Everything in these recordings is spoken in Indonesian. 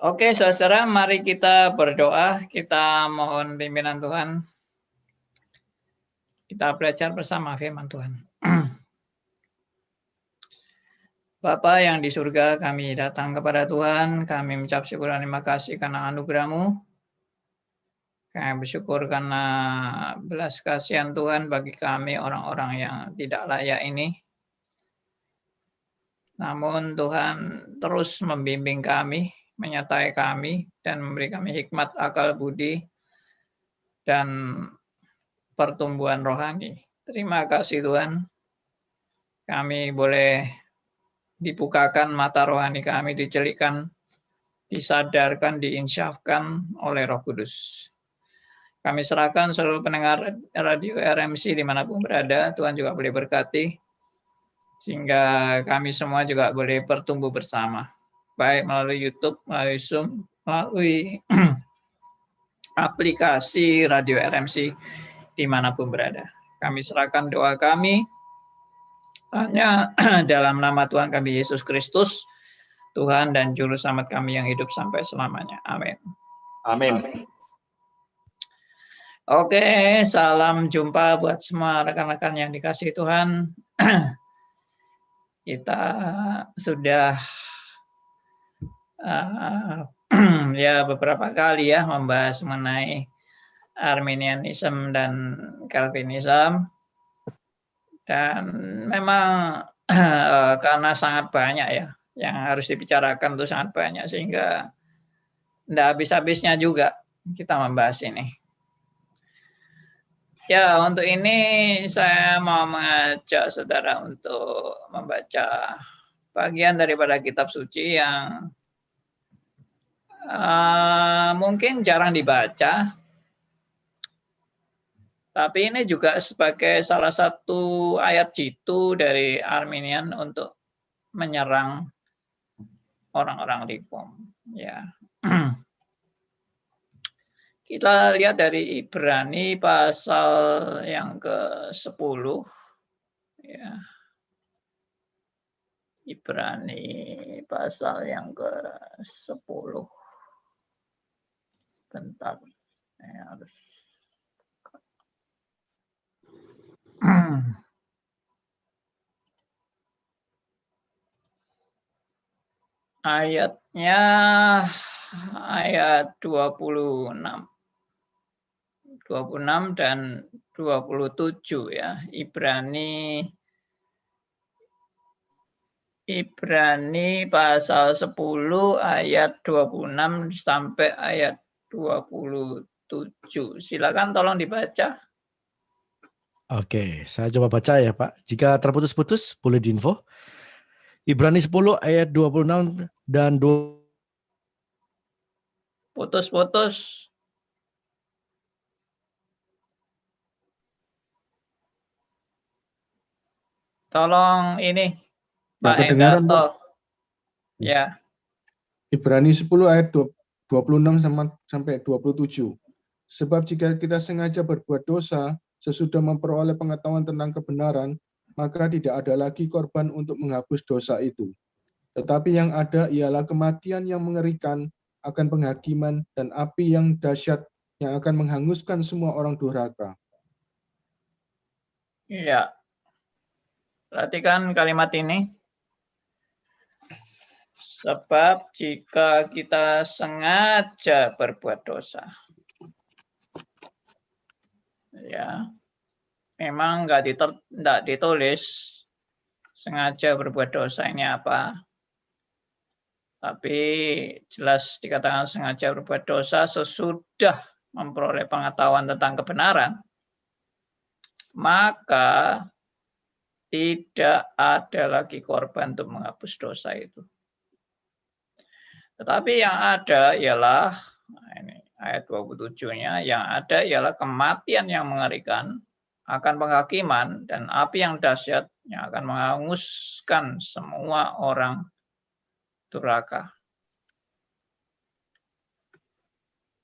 Oke, saudara, mari kita berdoa. Kita mohon pimpinan Tuhan. Kita belajar bersama firman Tuhan. Bapa yang di surga, kami datang kepada Tuhan. Kami mengucap syukur dan terima kasih karena anugerah-Mu. Kami bersyukur karena belas kasihan Tuhan bagi kami orang-orang yang tidak layak ini. Namun Tuhan terus membimbing kami, menyertai kami, dan memberi kami hikmat, akal budi, dan pertumbuhan rohani. Terima kasih Tuhan. Kami boleh dibukakan mata rohani kami, dicelikkan, disadarkan, diinsyafkan oleh Roh Kudus. Kami serahkan seluruh pendengar radio RMC dimanapun berada, Tuhan juga boleh berkati, sehingga kami semua juga boleh bertumbuh bersama, baik melalui YouTube, melalui Zoom, melalui aplikasi radio RMC dimanapun berada. Kami serahkan doa kami hanya dalam nama Tuhan kami Yesus Kristus, Tuhan dan Juru Selamat kami yang hidup sampai selamanya. Amin. Amin. Oke, salam jumpa buat semua rekan-rekan yang dikasihi Tuhan. Kita sudah ya beberapa kali ya membahas mengenai Arminianism dan Calvinism, dan memang karena sangat banyak ya yang harus dibicarakan, itu sangat banyak sehingga tidak habis-habisnya juga kita membahas ini. Ya, untuk ini saya mau mengajak saudara untuk membaca bagian daripada kitab suci yang mungkin jarang dibaca, tapi ini juga sebagai salah satu ayat jitu dari Arminian untuk menyerang orang-orang reform. Ya. Kita lihat dari Ibrani pasal yang ke-10. Ya. Ibrani pasal yang ke-10. Bentar. Saya harus ayatnya ayat 26 dan 27 ya. Ibrani pasal 10 ayat 26 sampai ayat 27. Silakan tolong dibaca. Oke, saya coba baca ya Pak. Jika terputus-putus boleh diinfo. Ibrani 10 ayat 26 dan 2. Putus-putus. Tolong ini Pak Endarto. Ya. Ibrani 10 ayat 26 sampai 27. Sebab jika kita sengaja berbuat dosa sesudah memperoleh pengetahuan tentang kebenaran, maka tidak ada lagi korban untuk menghapus dosa itu. Tetapi yang ada ialah kematian yang mengerikan akan penghakiman dan api yang dahsyat yang akan menghanguskan semua orang durhaka. Iya. Perhatikan kalimat ini. Sebab jika kita sengaja berbuat dosa, ya, memang nggak ditulis sengaja berbuat dosa ini apa, tapi jelas dikatakan sengaja berbuat dosa sesudah memperoleh pengetahuan tentang kebenaran, maka tidak ada lagi korban untuk menghapus dosa itu. Tetapi yang ada ialah, ini ayat 27-nya, yang ada ialah kematian yang mengerikan, akan penghakiman, dan api yang dahsyat yang akan menghanguskan semua orang durhaka.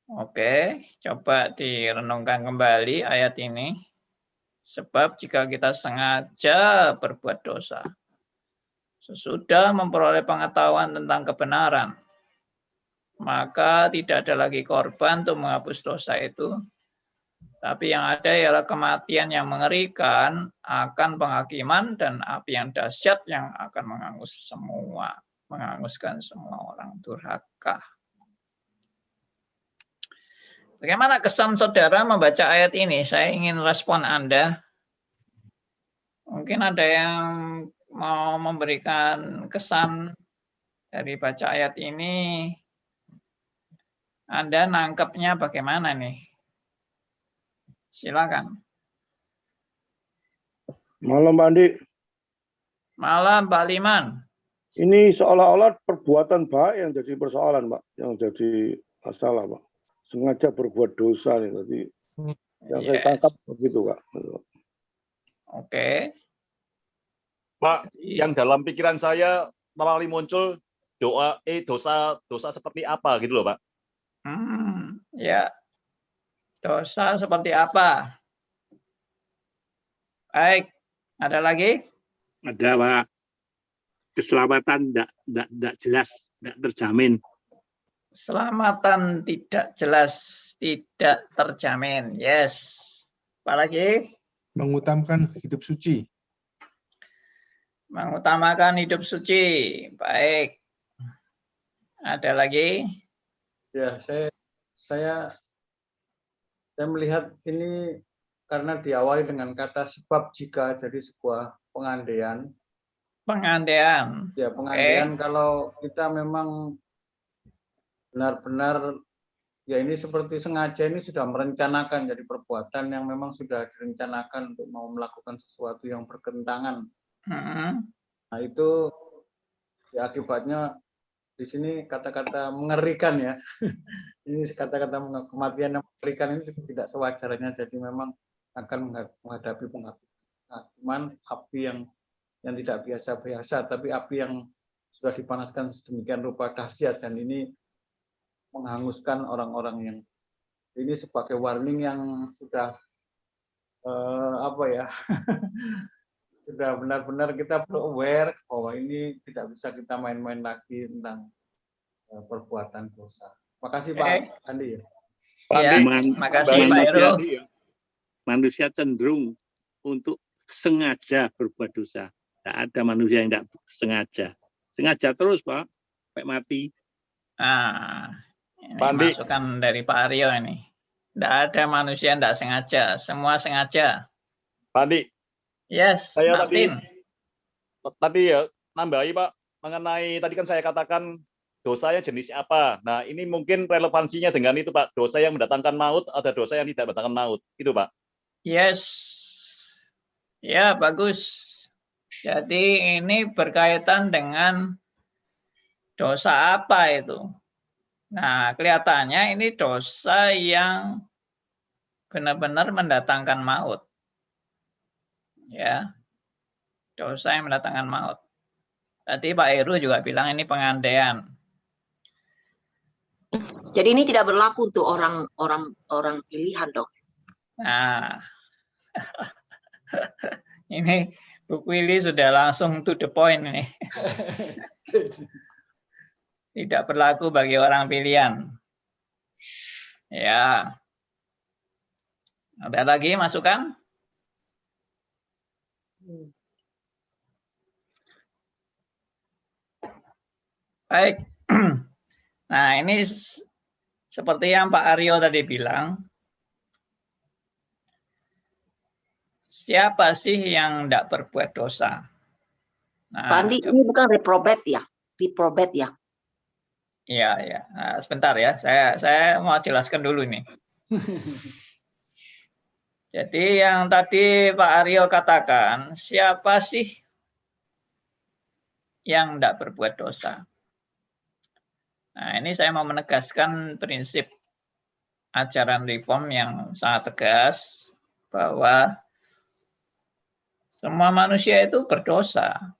Oke, coba direnungkan kembali ayat ini. Sebab jika kita sengaja berbuat dosa, sesudah memperoleh pengetahuan tentang kebenaran, maka tidak ada lagi korban untuk menghapus dosa itu. Tapi yang ada ialah kematian yang mengerikan, akan penghakiman, dan api yang dahsyat yang akan menghanguskan semua orang durhaka. Bagaimana kesan saudara membaca ayat ini? Saya ingin respon Anda. Mungkin ada yang mau memberikan kesan dari baca ayat ini. Anda nangkepnya bagaimana nih? Silakan. Malam Pak Andi. Malam Pak Liman. Ini seolah-olah perbuatan baik yang jadi persoalan Pak, yang jadi masalah Pak. Sengaja berbuat dosa nih tadi. Yang saya tangkap begitu Pak. Oke. Pak, yang dalam pikiran saya kembali muncul dosa seperti apa gitu loh Pak. Ya. Dosa seperti apa? Baik, ada lagi? Ada Pak. Keselamatan tidak jelas, tidak terjamin. Keselamatan tidak jelas, tidak terjamin. Yes. Apa lagi? Mengutamakan hidup suci. Mengutamakan hidup suci. Baik. Ada lagi? Ya, saya melihat ini karena diawali dengan kata sebab jika, jadi sebuah pengandaian. Pengandaian. Ya, pengandaian kalau kita memang benar-benar ya ini seperti sengaja, ini sudah merencanakan, jadi perbuatan yang memang sudah direncanakan untuk mau melakukan sesuatu yang bertentangan. Nah itu ya akibatnya di sini kata-kata mengerikan ya. Ini kata-kata kematian yang mengerikan ini tidak sewajarnya, jadi memang akan menghadapi penghakiman api yang tidak biasa-biasa, tapi api yang sudah dipanaskan sedemikian rupa dahsyat, dan ini menghanguskan orang-orang yang ini sebagai warning yang sudah sudah benar-benar kita perlu aware bahwa ini tidak bisa kita main-main lagi tentang perbuatan dosa. Makasih Pak Andi. Ya, makasih Pak Heru. Manusia cenderung untuk sengaja berbuat dosa. Tidak ada manusia yang tidak sengaja. Sengaja terus Pak, sampai mati. Ini masukan dari Pak Aryo ini. Tidak ada manusia yang tidak sengaja, semua sengaja. Pak Andi. Yes, saya Martin. Tadi ya nambahi Pak, mengenai tadi kan saya katakan dosanya jenis apa. Nah ini mungkin relevansinya dengan itu Pak, dosa yang mendatangkan maut, ada dosa yang tidak mendatangkan maut, itu Pak. Yes, ya bagus. Jadi ini berkaitan dengan dosa apa itu. Nah kelihatannya ini dosa yang benar-benar mendatangkan maut. Ya, dosa yang mendatangkan maut. Tadi Pak Heru juga bilang ini pengandaian. Jadi ini tidak berlaku untuk orang pilihan dong. Nah, ini Bu Willy sudah langsung to the point ini. Tidak berlaku bagi orang pilihan. Ya. Ada lagi masukan? Baik. Nah, ini seperti yang Pak Aryo tadi bilang. Siapa sih yang tidak berbuat dosa? Nah, Pak Andi, ini bukan reprobate ya? Reprobate ya? Iya, ya. Nah, sebentar ya. Saya mau jelaskan dulu nih. Jadi yang tadi Pak Aryo katakan, siapa sih yang tidak berbuat dosa? Nah, ini saya mau menegaskan prinsip ajaran reform yang sangat tegas bahwa semua manusia itu berdosa.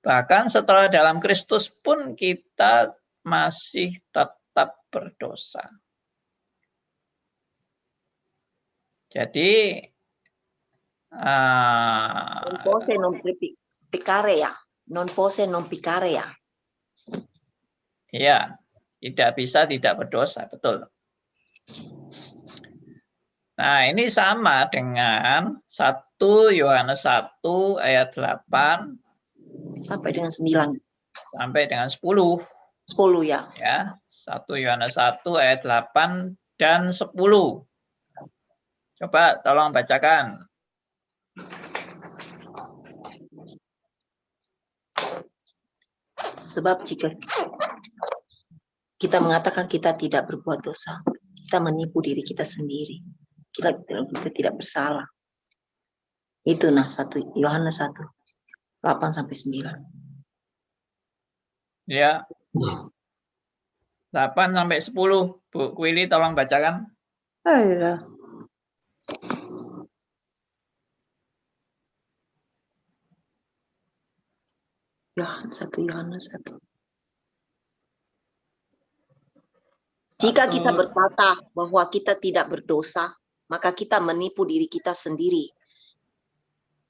Bahkan setelah dalam Kristus pun kita masih tetap berdosa. Jadi non pose non picare ya, non pose non picare ya. Iya, tidak bisa tidak berdosa, betul. Nah, ini sama dengan 1 Yohanes 1 ayat 8 sampai dengan 9. sampai dengan 10. 10 ya. Ya, 1 Yohanes 1 ayat 8 dan 10. Coba tolong bacakan. Sebab jika kita mengatakan kita tidak berbuat dosa, kita menipu diri kita sendiri. Kita tidak bersalah. Itu 1 Yohanes 1 8 sampai 9. Ya. 8 sampai 10. Bu Kwili tolong bacakan. Ayolah. Yohanes 1. Jika kita berkata bahwa kita tidak berdosa, maka kita menipu diri kita sendiri.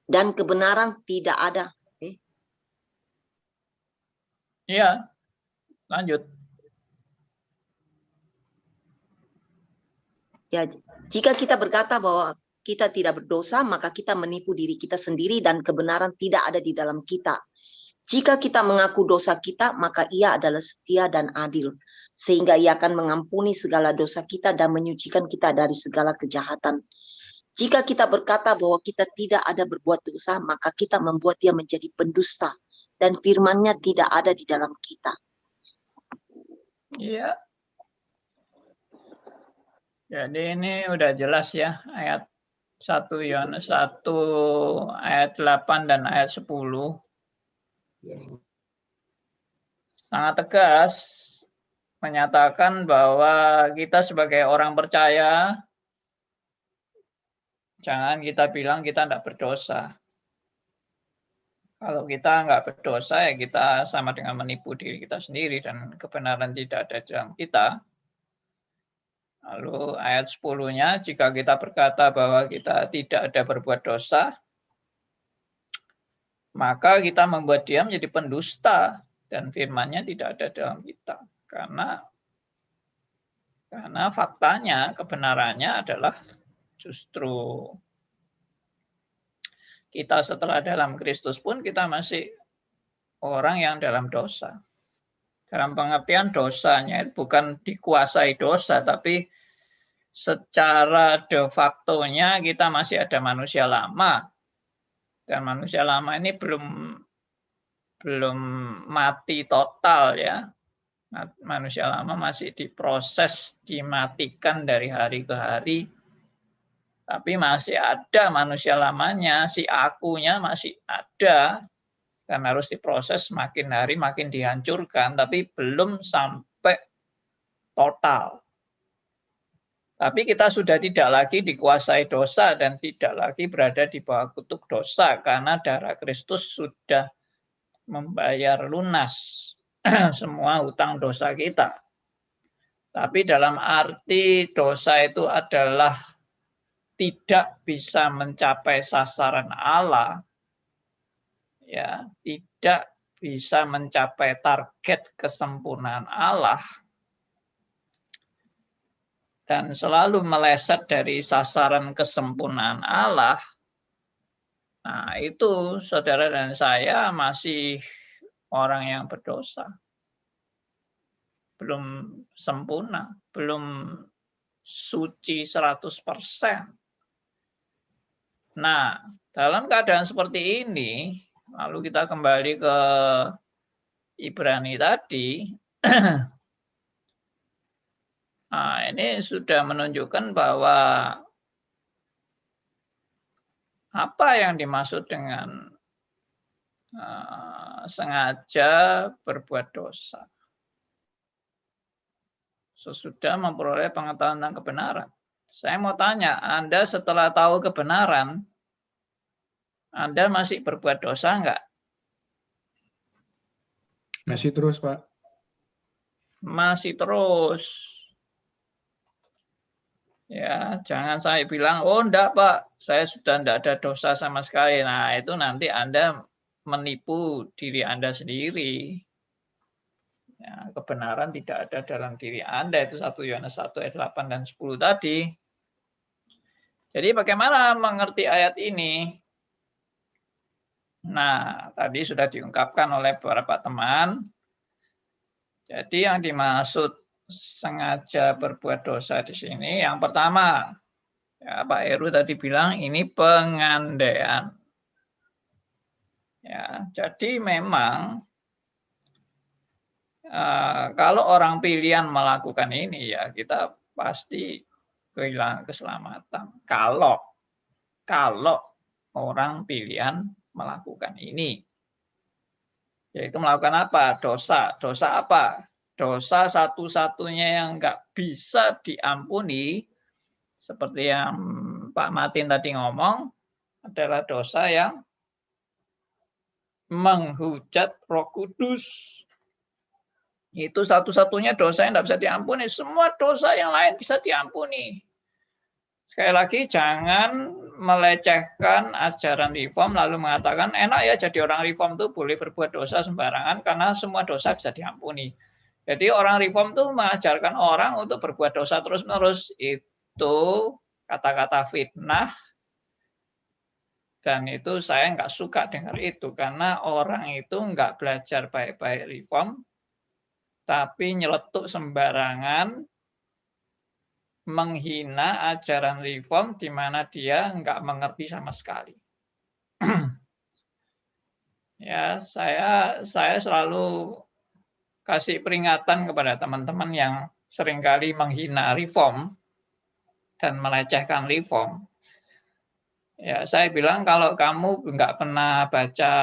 Dan kebenaran tidak ada. Iya, lanjut. Ya, jika kita berkata bahwa kita tidak berdosa, maka kita menipu diri kita sendiri dan kebenaran tidak ada di dalam kita. Jika kita mengaku dosa kita, maka Ia adalah setia dan adil, sehingga Ia akan mengampuni segala dosa kita dan menyucikan kita dari segala kejahatan. Jika kita berkata bahwa kita tidak ada berbuat dosa, maka kita membuat Dia menjadi pendusta, dan firman-Nya tidak ada di dalam kita. Iya. Jadi ini udah jelas ya, ayat 1 Yohanes 1 ayat 8 dan ayat 10. Sangat tegas menyatakan bahwa kita sebagai orang percaya, jangan kita bilang kita tidak berdosa. Kalau kita nggak berdosa, ya kita sama dengan menipu diri kita sendiri dan kebenaran tidak ada di dalam kita. Lalu ayat 10-nya, jika kita berkata bahwa kita tidak ada berbuat dosa, maka kita membuat Dia menjadi pendusta dan firman-Nya tidak ada dalam kita. Karena faktanya, kebenarannya adalah justru kita setelah dalam Kristus pun kita masih orang yang dalam dosa. Dalam pengertian dosanya itu bukan dikuasai dosa, tapi secara de facto-nya kita masih ada manusia lama. Dan manusia lama ini belum mati total ya. Manusia lama masih diproses, dimatikan dari hari ke hari. Tapi masih ada manusia lamanya, si akunya masih ada. Dan harus diproses makin hari makin dihancurkan, tapi belum sampai total. Tapi kita sudah tidak lagi dikuasai dosa dan tidak lagi berada di bawah kutuk dosa karena darah Kristus sudah membayar lunas semua hutang dosa kita. Tapi dalam arti dosa itu adalah tidak bisa mencapai sasaran Allah, ya, tidak bisa mencapai target kesempurnaan Allah, dan selalu meleset dari sasaran kesempurnaan Allah. Nah, itu saudara dan saya masih orang yang berdosa. Belum sempurna, belum suci 100%. Nah, dalam keadaan seperti ini, lalu kita kembali ke Ibrani tadi. Nah, ini sudah menunjukkan bahwa apa yang dimaksud dengan sengaja berbuat dosa. Sesudah memperoleh pengetahuan tentang kebenaran. Saya mau tanya, Anda setelah tahu kebenaran, Anda masih berbuat dosa enggak? Masih terus, Pak. Masih terus. Ya, jangan saya bilang, oh enggak Pak, saya sudah enggak ada dosa sama sekali. Nah, itu nanti Anda menipu diri Anda sendiri. Ya, kebenaran tidak ada dalam diri Anda, itu 1 Yohanes 1 ayat 8 dan 10 tadi. Jadi bagaimana mengerti ayat ini? Nah, tadi sudah diungkapkan oleh beberapa teman. Jadi yang dimaksud sengaja berbuat dosa di sini, yang pertama, ya, Pak Heru tadi bilang ini pengandaian. Ya, jadi memang kalau orang pilihan melakukan ini, ya kita pasti kehilangan keselamatan. Kalau orang pilihan melakukan ini, yaitu melakukan apa? Dosa. Dosa apa? Dosa satu-satunya yang nggak bisa diampuni, seperti yang Pak Martin tadi ngomong, adalah dosa yang menghujat Roh Kudus. Itu satu-satunya dosa yang tidak bisa diampuni. Semua dosa yang lain bisa diampuni. Sekali lagi, jangan melecehkan ajaran reform lalu mengatakan enak ya jadi orang reform itu boleh berbuat dosa sembarangan karena semua dosa bisa diampuni. Jadi orang reform itu mengajarkan orang untuk berbuat dosa terus-menerus. Itu kata-kata fitnah. Dan itu saya nggak suka dengar itu karena orang itu nggak belajar baik-baik reform, tapi nyeletuk sembarangan, menghina ajaran reform di mana dia nggak mengerti sama sekali. Ya, saya selalu kasih peringatan kepada teman-teman yang seringkali menghina reform dan melecehkan reform. Ya, saya bilang kalau kamu nggak pernah baca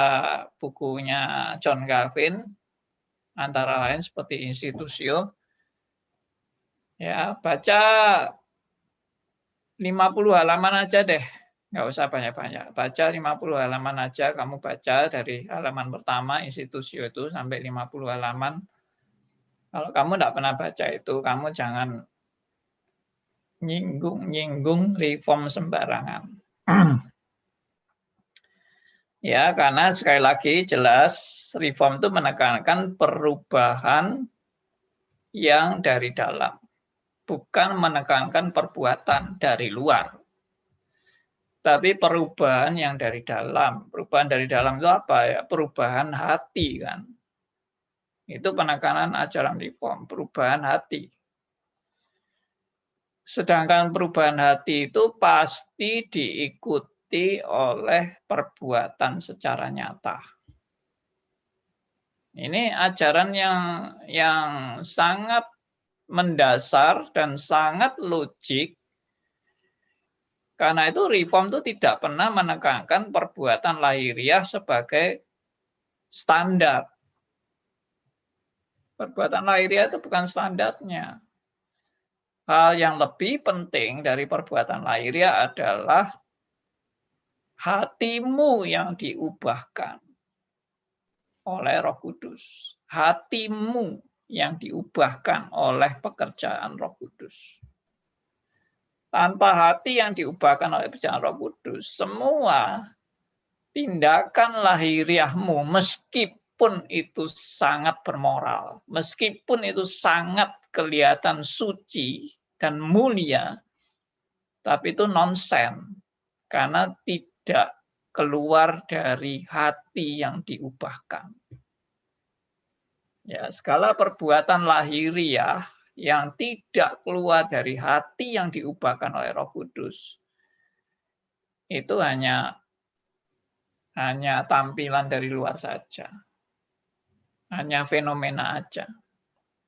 bukunya John Calvin, antara lain seperti Institutio, ya baca 50 halaman aja deh, nggak usah banyak-banyak. Baca 50 halaman aja, kamu baca dari halaman pertama Institutio itu sampai 50 halaman. Kalau kamu nggak pernah baca itu, kamu jangan nyinggung reform sembarangan. Ya, karena sekali lagi jelas reform itu menekankan perubahan yang dari dalam, bukan menekankan perbuatan dari luar. Tapi perubahan yang dari dalam. Perubahan dari dalam itu apa ya? Perubahan hati kan. Itu penekanan ajaran reform, perubahan hati. Sedangkan perubahan hati itu pasti diikuti oleh perbuatan secara nyata. Ini ajaran yang sangat mendasar dan sangat logik. Karena itu reform itu tidak pernah menekankan perbuatan lahiriah sebagai standar. Perbuatan lahiriah itu bukan standarnya. Hal yang lebih penting dari perbuatan lahiriah adalah hatimu yang diubahkan oleh Roh Kudus. Hatimu yang diubahkan oleh pekerjaan Roh Kudus. Tanpa hati yang diubahkan oleh pekerjaan Roh Kudus, semua tindakan lahiriahmu, meskipun itu sangat bermoral, meskipun itu sangat kelihatan suci dan mulia, tapi itu nonsen karena tidak keluar dari hati yang diubahkan. Ya, segala perbuatan lahiriah yang tidak keluar dari hati yang diubahkan oleh Roh Kudus itu hanya tampilan dari luar saja. Hanya fenomena aja.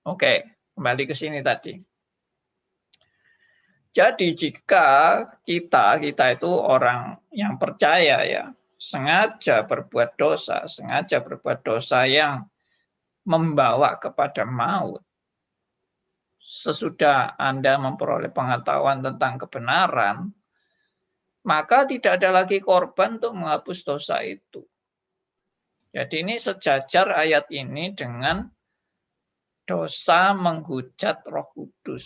Oke, kembali ke sini tadi. Jadi jika kita itu orang yang percaya ya, sengaja berbuat dosa yang membawa kepada maut, sesudah Anda memperoleh pengetahuan tentang kebenaran, maka tidak ada lagi korban untuk menghapus dosa itu. Jadi ini sejajar ayat ini dengan dosa menghujat Roh Kudus.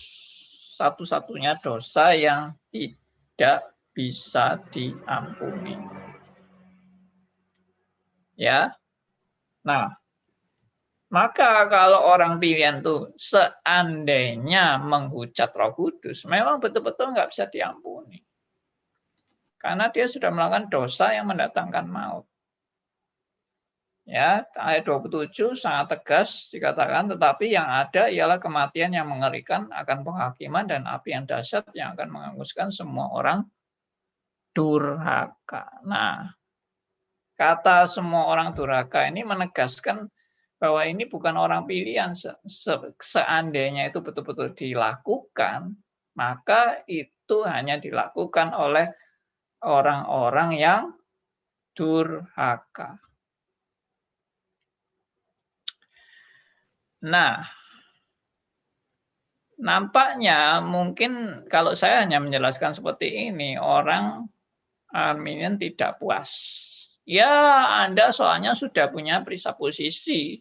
Satu-satunya dosa yang tidak bisa diampuni. Ya. Nah, Maka kalau orang pilihan tuh seandainya menghujat Roh Kudus, memang betul-betul nggak bisa diampuni. Karena dia sudah melakukan dosa yang mendatangkan maut. Ya, ayat 27 sangat tegas dikatakan, tetapi yang ada ialah kematian yang mengerikan akan penghakiman dan api yang dahsyat yang akan menghanguskan semua orang durhaka. Nah, kata semua orang durhaka ini menegaskan bahwa ini bukan orang pilihan. Seandainya itu betul-betul dilakukan, maka itu hanya dilakukan oleh orang-orang yang durhaka. Nah, nampaknya mungkin kalau saya hanya menjelaskan seperti ini, orang Arminian tidak puas. Ya, Anda soalnya sudah punya presupposisi.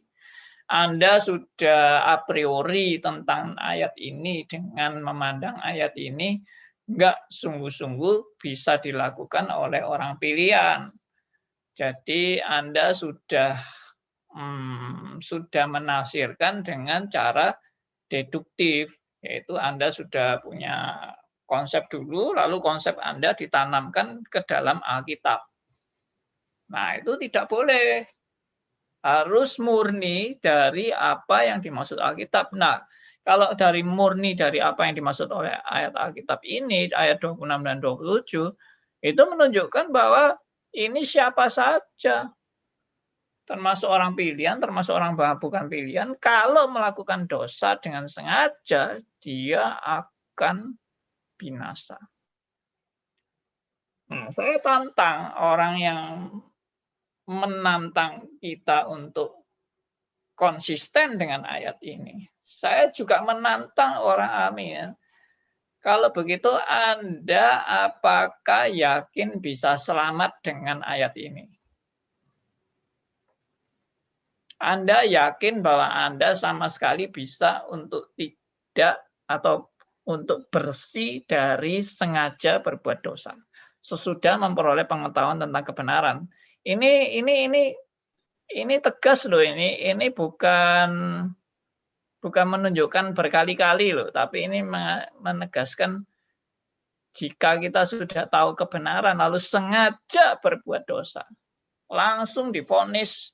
Anda sudah a priori tentang ayat ini dengan memandang ayat ini enggak sungguh-sungguh bisa dilakukan oleh orang pilihan. Jadi Anda sudah menafsirkan dengan cara deduktif, yaitu Anda sudah punya konsep dulu, lalu konsep Anda ditanamkan ke dalam Alkitab. Nah, itu tidak boleh. Harus murni dari apa yang dimaksud Alkitab. Nah, kalau dari murni dari apa yang dimaksud oleh ayat Alkitab ini, ayat 26 dan 27, itu menunjukkan bahwa ini siapa saja, termasuk orang pilihan, termasuk orang bukan pilihan, kalau melakukan dosa dengan sengaja, dia akan binasa. Nah, saya tantang orang yang menantang kita untuk konsisten dengan ayat ini. Saya juga menantang orang Arminian. Kalau begitu Anda apakah yakin bisa selamat dengan ayat ini? Anda yakin bahwa Anda sama sekali bisa untuk tidak atau untuk bersih dari sengaja berbuat dosa sesudah memperoleh pengetahuan tentang kebenaran? Ini tegas loh, ini bukan menunjukkan berkali-kali loh, tapi ini menegaskan jika kita sudah tahu kebenaran lalu sengaja berbuat dosa, langsung divonis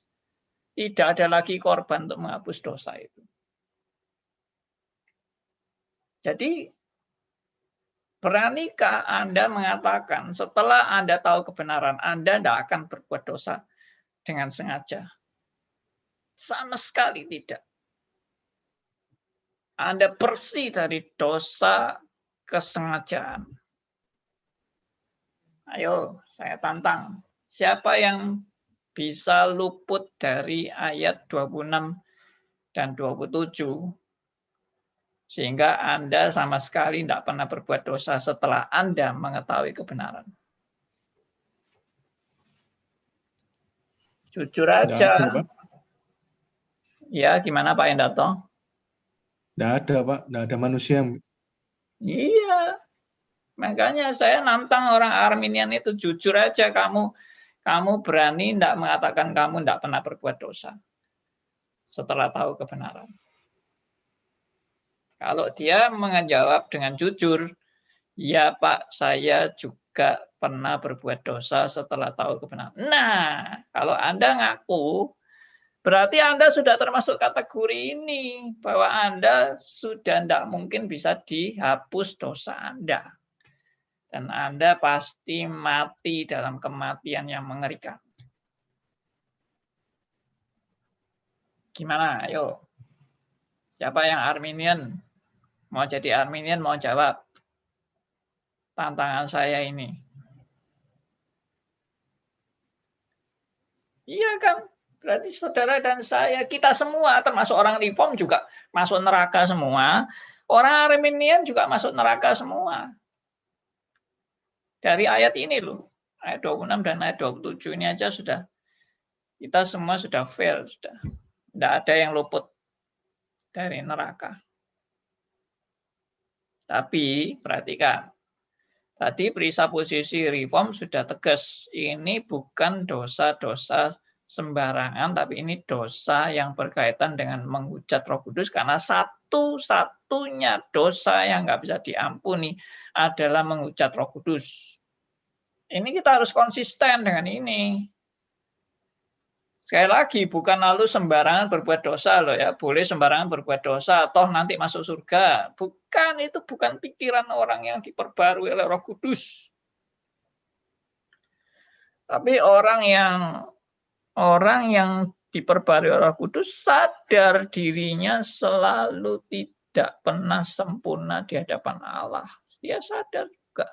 tidak ada lagi korban untuk menghapus dosa itu. Jadi beranikah Anda mengatakan setelah Anda tahu kebenaran, Anda tidak akan berbuat dosa dengan sengaja? Sama sekali tidak. Anda bersih dari dosa kesengajaan. Ayo, saya tantang. Siapa yang bisa luput dari ayat 26 dan 27? Sehingga Anda sama sekali tidak pernah berbuat dosa setelah Anda mengetahui kebenaran. Jujur aja. Ada, Pak. Ya, gimana Pak Endarto? Tidak ada, Pak. Tidak ada manusia. Iya. Makanya saya nantang orang Arminian itu, jujur aja kamu berani tidak mengatakan kamu tidak pernah berbuat dosa setelah tahu kebenaran. Kalau dia menjawab dengan jujur, ya Pak, saya juga pernah berbuat dosa setelah tahu kebenaran. Nah, kalau Anda ngaku, berarti Anda sudah termasuk kategori ini, bahwa Anda sudah tidak mungkin bisa dihapus dosa Anda. Dan Anda pasti mati dalam kematian yang mengerikan. Gimana? Ayo. Siapa yang Arminian? Mau jadi Arminian, mau jawab tantangan saya ini. Iya kan? Berarti saudara dan saya, kita semua, termasuk orang Reform juga masuk neraka semua. Orang Arminian juga masuk neraka semua. Dari ayat ini loh. Ayat 26 dan ayat 27 ini aja sudah. Kita semua sudah fail. Sudah. Tidak ada yang luput dari neraka. Tapi perhatikan, tadi presupposisi Reform sudah tegas. Ini bukan dosa-dosa sembarangan, tapi ini dosa yang berkaitan dengan menghujat Roh Kudus, karena satu-satunya dosa yang nggak bisa diampuni adalah menghujat Roh Kudus. Ini kita harus konsisten dengan ini. Sekali lagi, bukan lalu sembarangan berbuat dosa loh ya, boleh sembarangan berbuat dosa, toh nanti masuk surga. Bukan, itu bukan pikiran orang yang diperbarui oleh Roh Kudus. Tapi orang yang diperbarui Roh Kudus sadar dirinya selalu tidak pernah sempurna di hadapan Allah. Dia sadar juga.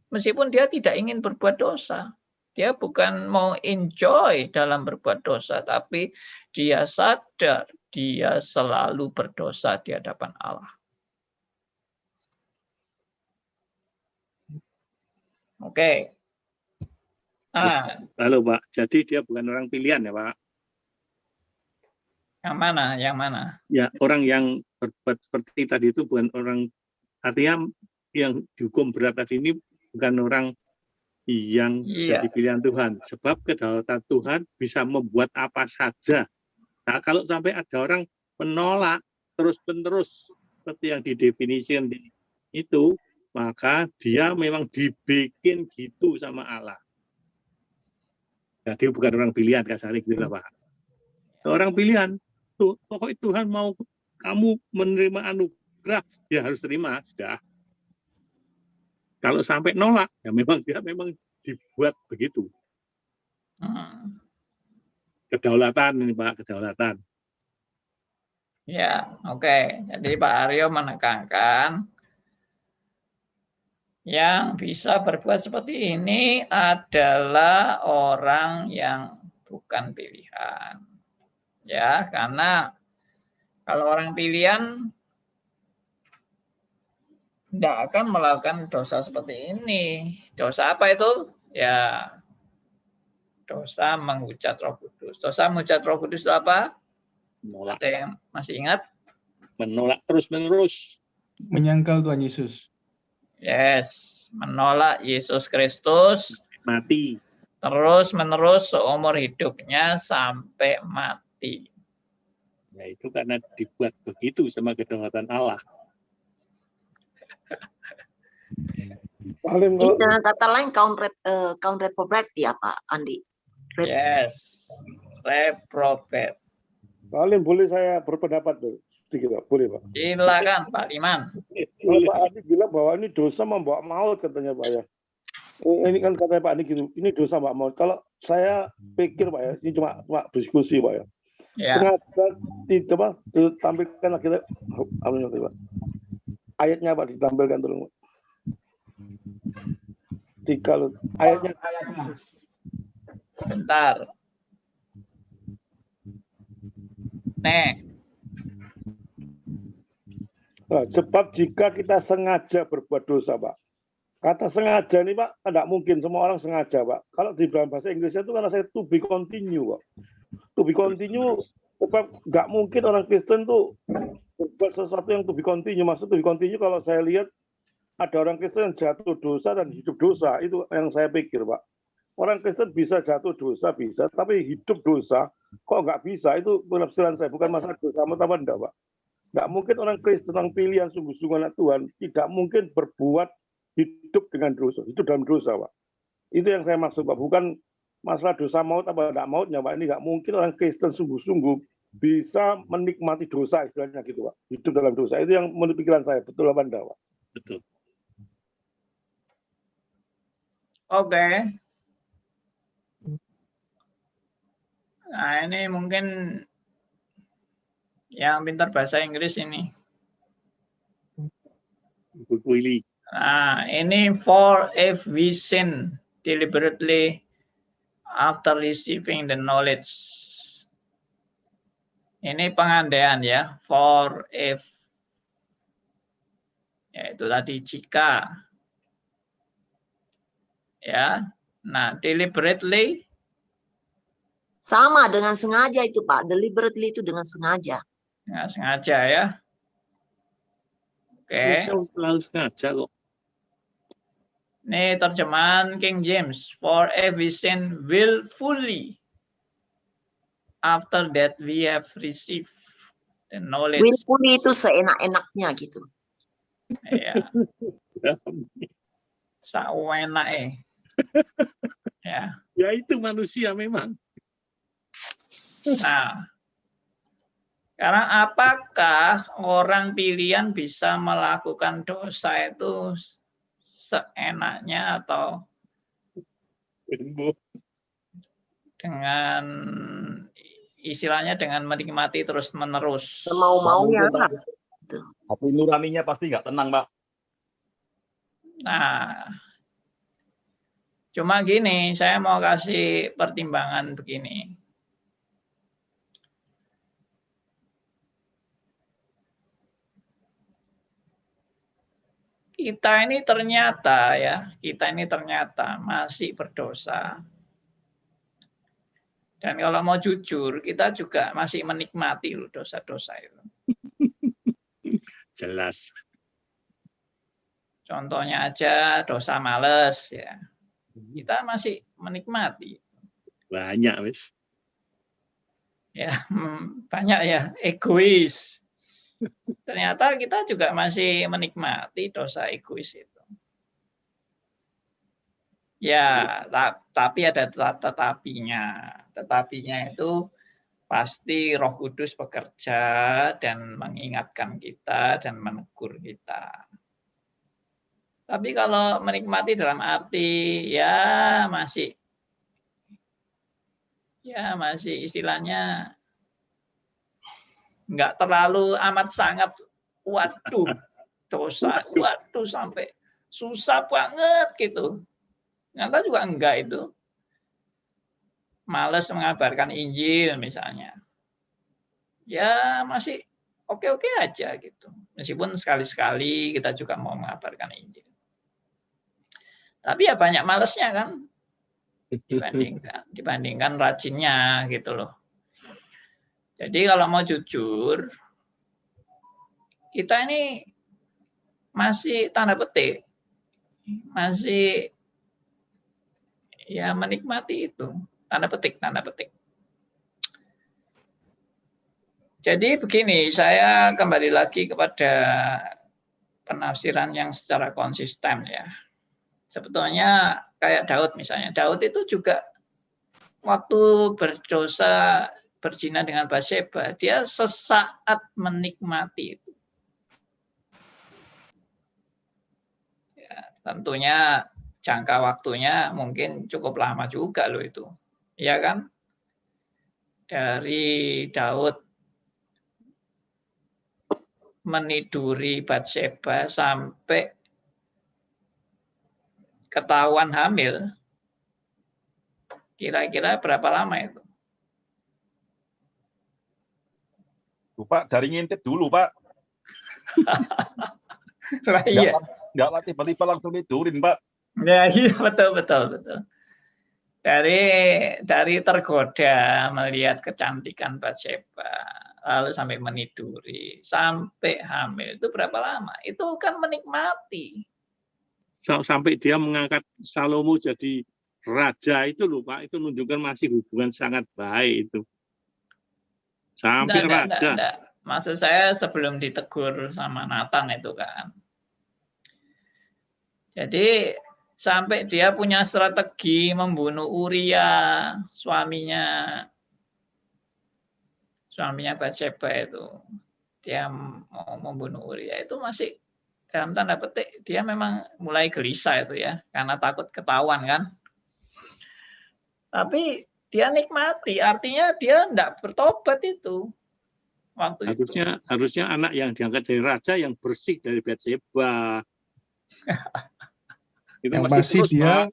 Meskipun dia tidak ingin berbuat dosa. Dia bukan mau enjoy dalam berbuat dosa, tapi dia sadar dia selalu berdosa di hadapan Allah. Oke. Lalu Pak, jadi dia bukan orang pilihan ya Pak? Yang mana? Yang mana? Ya, orang yang berbuat seperti tadi itu bukan orang, artinya yang dihukum berat tadi ini bukan orang yang jadi pilihan Tuhan. Sebab kedaulatan Tuhan bisa membuat apa saja. Nah, kalau sampai ada orang menolak terus-menerus seperti yang didefinisikan itu, maka dia memang dibikin gitu sama Allah. Jadi bukan orang pilihan, kasarnya gitu lah Pak. Orang pilihan, tuh pokoknya Tuhan mau kamu menerima anugerah, ya harus terima, sudah. Kalau sampai nolak, ya memang dia memang dibuat begitu. Kedaulatan ini Pak, kedaulatan. Ya, oke. Jadi Pak Aryo menekankan yang bisa berbuat seperti ini adalah orang yang bukan pilihan. Ya, karena kalau orang pilihan tidak akan melakukan dosa seperti ini. Dosa apa itu? Ya, dosa menghujat Roh Kudus. Dosa menghujat Roh Kudus itu apa? Menolak. Ada yang masih ingat? Menolak terus-menerus. Menyangkal Tuhan Yesus. Yes, menolak Yesus Kristus. Mati. Terus-menerus seumur hidupnya sampai mati. Ya itu karena dibuat begitu sama kedaulatan Allah. Dengan kata lain kaum reprobate ya Pak Andi. Yes, reprobate. Paling boleh saya berpendapat tuh sedikit Pak, boleh Pak? Silakan Pak Liman. Kalau Pak Andi bilang bahwa ini dosa membawa maut katanya Pak ya. Ini kan katanya Pak Andi gitu, ini dosa membawa maut. Kalau saya pikir Pak ya, ini cuma diskusi Pak ya. Sengaja tidak Pak, ditampilkan lagi Pak. Ayatnya Pak ditampilkan tolong Pak. Kalau ayatnya bentar. Nah, sebab jika kita sengaja berbuat dosa, Pak. Kata sengaja ini, Pak, tidak mungkin semua orang sengaja, Pak. Kalau di dalam bahasa Inggrisnya itu karena saya to be continue, Pak. To be continue, sebab nggak mungkin orang Kristen tuh berbuat sesuatu yang to be continue. Maksud to be continue kalau saya lihat ada orang Kristen yang jatuh dosa dan hidup dosa. Itu yang saya pikir, Pak. Orang Kristen bisa jatuh dosa, bisa. Tapi hidup dosa, kok nggak bisa? Itu penafsiran saya. Bukan masalah dosa, sama enggak, Pak. Nggak mungkin orang Kristen, orang pilihan sungguh-sungguh anak Tuhan, tidak mungkin berbuat hidup dengan dosa. Itu dalam dosa, Pak. Itu yang saya maksud, Pak. Bukan masalah dosa maut apa enggak mautnya, Pak. Ini nggak mungkin orang Kristen sungguh-sungguh bisa menikmati dosa, istilahnya gitu, Pak. Hidup dalam dosa. Itu yang menurut pikiran saya. Betul apa enggak, Pak? Betul. Oke. Nah, ini mungkin yang pintar bahasa Inggris ini. Nah, ini for if we sin deliberately after receiving the knowledge. Ini pengandaian ya, for if. Ya, itu tadi jika. Ya. Nah, deliberately sama dengan sengaja itu Pak. Deliberately itu dengan sengaja. Nggak sengaja ya. Oke. Selalu sengaja kok. Ini terjemahan King James. For every sin willfully after that we have received the knowledge. Willfully itu seenak-enaknya gitu. Ya. Sawenak ya. Ya itu manusia memang. Nah, karena apakah orang pilihan bisa melakukan dosa itu seenaknya atau dengan istilahnya dengan menikmati terus-menerus? Mau-maunya. Hati nuraninya pasti nggak tenang, Pak. Nah, cuma gini, saya mau kasih pertimbangan begini. Kita ini ternyata masih berdosa. Dan kalau mau jujur, kita juga masih menikmati loh dosa-dosa itu. Jelas. Contohnya aja dosa males ya. Kita masih menikmati. Banyak wis. Ya, banyak ya, egois. Ternyata kita juga masih menikmati dosa egois itu. Ya, tapi ada tetapinya. Tetapinya itu pasti Roh Kudus bekerja dan mengingatkan kita dan menegur kita. Tapi kalau menikmati dalam arti ya masih istilahnya nggak terlalu amat sangat, waduh dosa, waduh sampai susah banget gitu. Nyata juga enggak itu. Males mengabarkan Injil misalnya. Ya masih oke-oke aja gitu. Meskipun sekali-sekali kita juga mau mengabarkan Injil. Tapi ya banyak malesnya kan. Dibandingkan rajinnya gitu loh. Jadi kalau mau jujur, kita ini masih tanda petik, masih ya menikmati itu, tanda petik. Jadi begini, saya kembali lagi kepada penafsiran yang secara konsisten ya. Sebetulnya kayak Daud misalnya, Daud itu juga waktu berdosa berzina dengan Batseba, dia sesaat menikmati itu. Ya, tentunya jangka waktunya mungkin cukup lama juga loh itu. Iya kan? Dari Daud meniduri Batseba sampai ketahuan hamil, kira-kira berapa lama itu? Pak, dari ngintip dulu, Pak. Iya. Nggak tiba-tiba langsung tidurin, Pak. Ya, iya, betul. Dari tergoda melihat kecantikan Batseba, lalu sampai meniduri, sampai hamil, itu berapa lama? Itu kan menikmati. Sampai dia mengangkat Salomo jadi raja itu loh, Pak. Itu menunjukkan masih hubungan sangat baik itu. Sampai raja. Enggak. Maksud saya sebelum ditegur sama Nathan itu kan. Jadi sampai dia punya strategi membunuh Uria, suaminya Batseba itu. Dia mau membunuh Uria itu masih dalam tanda petik dia memang mulai gelisah itu ya, karena takut ketahuan kan. Tapi dia nikmati, artinya dia enggak bertobat itu. Waktu harusnya anak yang diangkat dari raja yang bersih dari Batseba. Itu masih terus, dia Pak.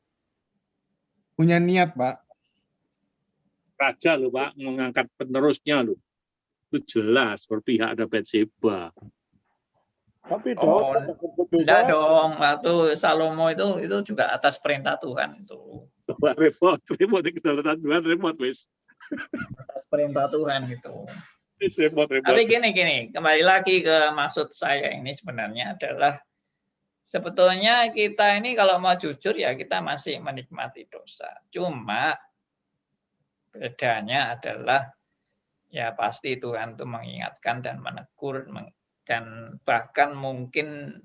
Punya niat, Pak. Raja loh, Pak, mengangkat penerusnya loh. Itu jelas berpihak ada Batseba. Tapi enggak dong, waktu Salomo itu juga atas perintah Tuhan itu. Repot repot wis. Atas perintah Tuhan gitu. Repot. Tapi gini, kembali lagi ke maksud saya ini sebenarnya adalah sebetulnya kita ini kalau mau jujur ya kita masih menikmati dosa. Cuma bedanya adalah ya pasti Tuhan itu mengingatkan dan menegur dan bahkan mungkin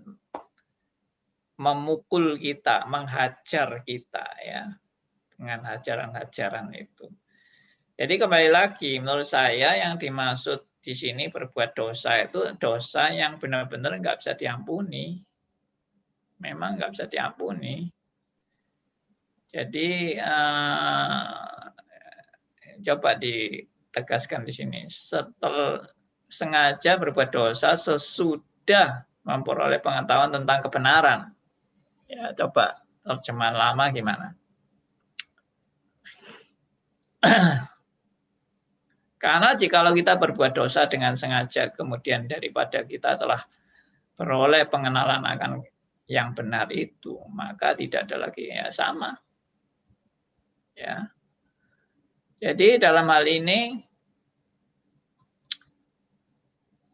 memukul kita, menghajar kita ya dengan hajaran-hajaran itu. Jadi kembali lagi menurut saya yang dimaksud di sini berbuat dosa itu dosa yang benar-benar nggak bisa diampuni. Memang nggak bisa diampuni. Jadi coba ditegaskan di sini. Setelah sengaja berbuat dosa sesudah memperoleh pengetahuan tentang kebenaran. Ya, coba terjemahan lama gimana? Karena jikalau kita berbuat dosa dengan sengaja, kemudian daripada kita telah beroleh pengenalan akan yang benar itu, maka tidak ada lagi ya sama. Ya. Jadi dalam hal ini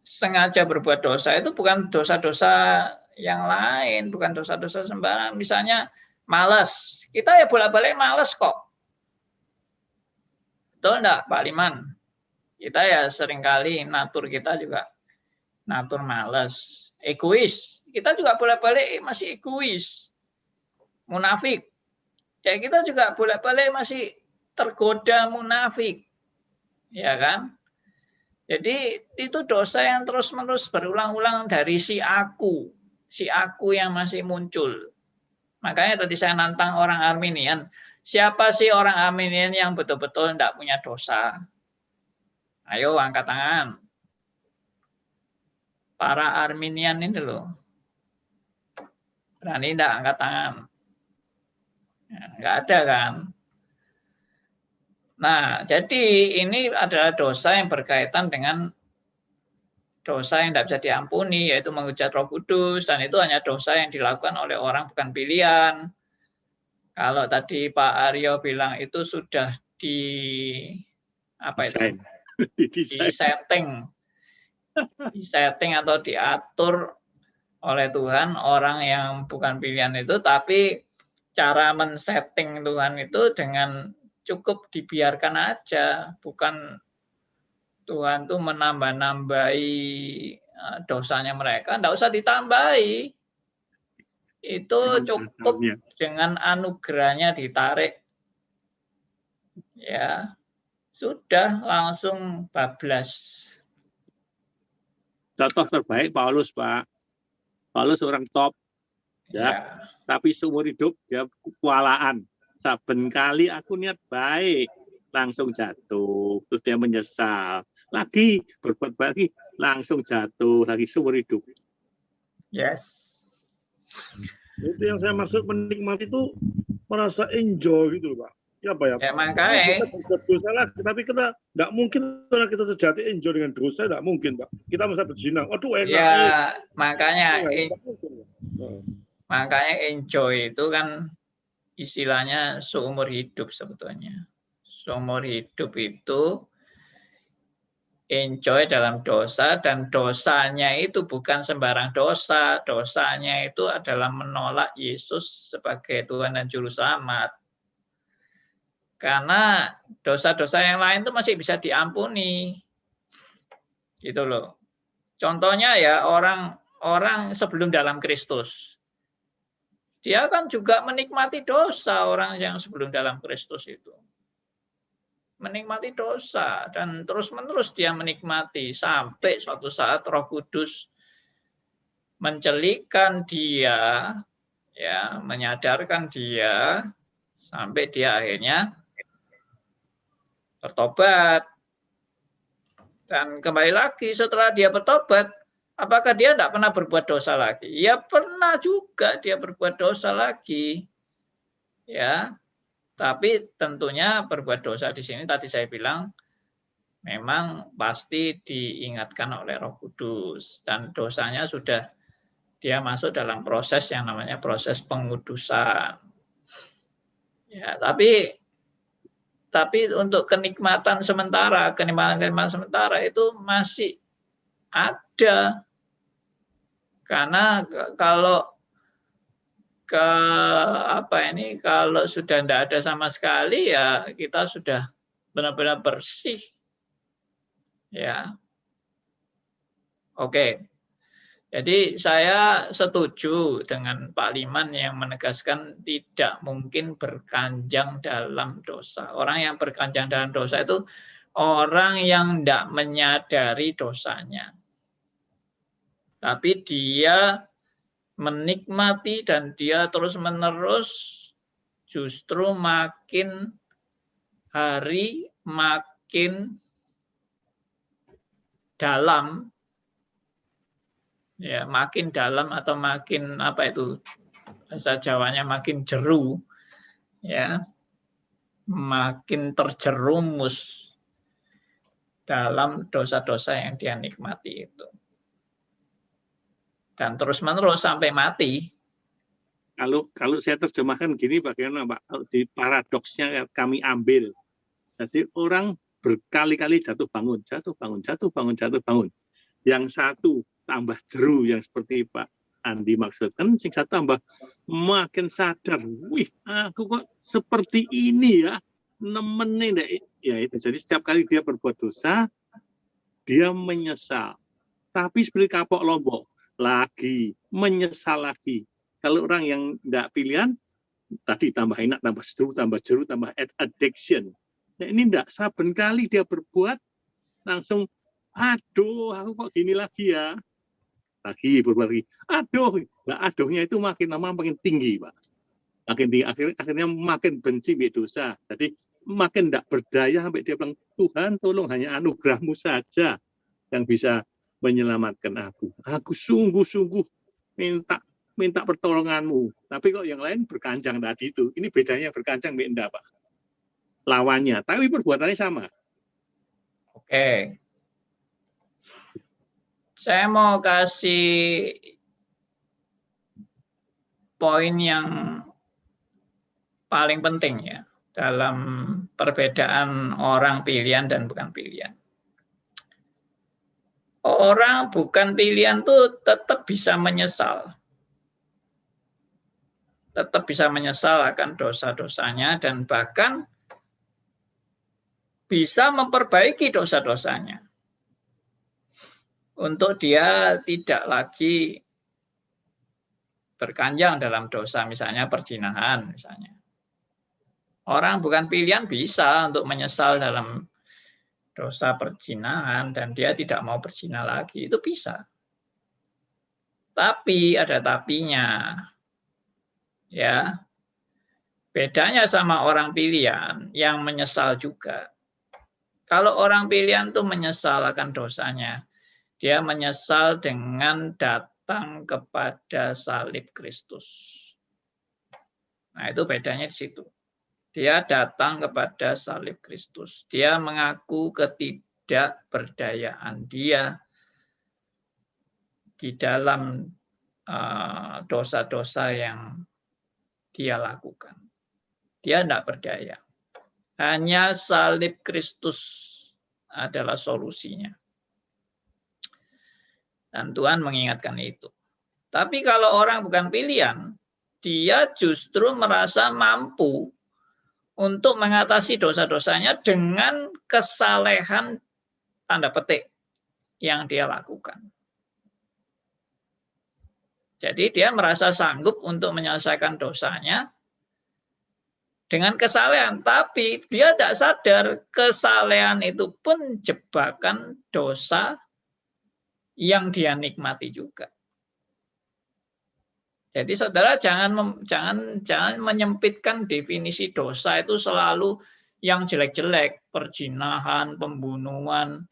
sengaja berbuat dosa itu bukan dosa-dosa yang lain, bukan dosa-dosa sembarang. Misalnya malas, kita ya bolak-balik malas kok. Betul enggak Pak Liman? Kita ya seringkali natur kita juga natur malas, egois. Kita juga bolak-balik masih egois. Munafik. Ya kita juga bolak-balik masih tergoda munafik. Ya kan? Jadi itu dosa yang terus-menerus berulang-ulang dari si aku yang masih muncul. Makanya tadi saya nantang orang Arminian, siapa sih orang Arminian yang betul-betul tidak punya dosa? Ayo angkat tangan. Para Arminian ini loh. Berani tidak angkat tangan? Ya, nggak ada kan? Nah, jadi ini adalah dosa yang berkaitan dengan dosa yang tidak bisa diampuni, yaitu menghujat Roh Kudus, dan itu hanya dosa yang dilakukan oleh orang bukan pilihan. Kalau tadi Pak Aryo bilang itu sudah disetting atau diatur oleh Tuhan orang yang bukan pilihan itu, tapi cara men-setting Tuhan itu dengan cukup dibiarkan aja, bukan Tuhan tuh menambah-nambahi dosanya mereka, enggak usah ditambahi. Itu cukup dengan anugerahnya ditarik. Ya. Sudah langsung bablas. Contoh terbaik Paulus, Pak. Paulus orang top. Ya. Tapi seumur hidup dia kualaan. Saben kali aku niat baik, langsung jatuh. Terus dia menyesal. Lagi berbuat baik, langsung jatuh lagi seumur hidup. Yes. Itu yang saya maksud menikmati itu merasa enjoy gitu loh Pak. Ya Pak ya. Ya makanya. Kita dosa lagi, tapi kita tidak mungkin karena kita sejati enjoy dengan dosa, tidak mungkin Pak. Kita mesti berzina. Aduh enak. Ya makanya. Makanya enjoy itu kan istilahnya seumur hidup sebetulnya. Seumur hidup itu enjoy dalam dosa, dan dosanya itu bukan sembarang dosa. Dosanya itu adalah menolak Yesus sebagai Tuhan dan Juru Selamat. Karena dosa-dosa yang lain itu masih bisa diampuni. Gitu loh. Contohnya ya orang sebelum dalam Kristus. Dia kan juga menikmati dosa orang yang sebelum dalam Kristus itu. Menikmati dosa dan terus-menerus dia menikmati sampai suatu saat Roh Kudus mencelikan dia, ya, menyadarkan dia sampai dia akhirnya bertobat. Dan kembali lagi setelah dia bertobat, apakah dia tidak pernah berbuat dosa lagi? Ya pernah juga dia berbuat dosa lagi. Ya. Tapi tentunya berbuat dosa di sini tadi saya bilang memang pasti diingatkan oleh Roh Kudus, dan dosanya sudah dia masuk dalam proses yang namanya proses pengudusan. Ya, tapi untuk kenikmatan sementara itu masih ada. Karena kalau kalau sudah tidak ada sama sekali ya kita sudah benar-benar bersih. Ya. Oke. Jadi saya setuju dengan Pak Liman yang menegaskan tidak mungkin berkanjang dalam dosa. Orang yang berkanjang dalam dosa itu orang yang tidak menyadari dosanya. Tapi dia menikmati dan dia terus-menerus justru makin hari makin dalam, ya makin dalam atau makin apa itu bahasa Jawanya makin jeru, ya makin terjerumus dalam dosa-dosa yang dia nikmati itu, dan terus-menerus sampai mati. Kalau saya terjemahkan gini, bagaimana Pak? Kalau di paradoksnya kami ambil, jadi orang berkali-kali jatuh bangun. Yang satu tambah jeru, yang seperti Pak Andi maksudkan, yang satu tambah makin sadar. Wih, aku kok seperti ini ya, nemenin ya itu. Jadi setiap kali dia berbuat dosa, dia menyesal. Tapi seperti kapok lombok, lagi menyesal lagi. Kalau orang yang tidak pilihan, tadi tambah enak, tambah jeru, tambah addiction. Nah ini tidak, saben kali dia berbuat, langsung, aduh, aku kok gini lagi ya. Lagi, berbuat lagi. Aduh, nah aduhnya itu makin lama makin tinggi, Pak. Makin tinggi, akhirnya makin benci dosa. Jadi makin tidak berdaya sampai dia bilang, Tuhan tolong hanya anugerah-Mu saja yang bisa menyelamatkan aku. Aku sungguh-sungguh minta pertolongan-Mu. Tapi kok yang lain berkanjang tadi itu. Ini bedanya berkanjang enggak, Pak. Lawannya, tapi perbuatannya sama. Oke. Saya mau kasih poin yang paling penting ya dalam perbedaan orang pilihan dan bukan pilihan. Orang bukan pilihan tuh tetap bisa menyesal. Tetap bisa menyesal akan dosa-dosanya dan bahkan bisa memperbaiki dosa-dosanya. Untuk dia tidak lagi berkanjang dalam dosa, misalnya perzinahan misalnya. Orang bukan pilihan bisa untuk menyesal dalam dosa perzinahan dan dia tidak mau berzina lagi, itu bisa. Tapi ada tapinya. Ya. Bedanya sama orang pilihan yang menyesal juga. Kalau orang pilihan itu menyesal akan dosanya, dia menyesal dengan datang kepada salib Kristus. Nah, itu bedanya di situ. Dia datang kepada salib Kristus. Dia mengaku ketidakberdayaan dia di dalam dosa-dosa yang dia lakukan. Dia tidak berdaya. Hanya salib Kristus adalah solusinya. Dan Tuhan mengingatkan itu. Tapi kalau orang bukan pilihan, dia justru merasa mampu untuk mengatasi dosa-dosanya dengan kesalehan tanda petik yang dia lakukan. Jadi dia merasa sanggup untuk menyelesaikan dosanya dengan kesalehan. Tapi dia tidak sadar kesalehan itu pun jebakan dosa yang dia nikmati juga. Jadi saudara jangan menyempitkan definisi dosa itu selalu yang jelek-jelek, perzinahan, pembunuhan,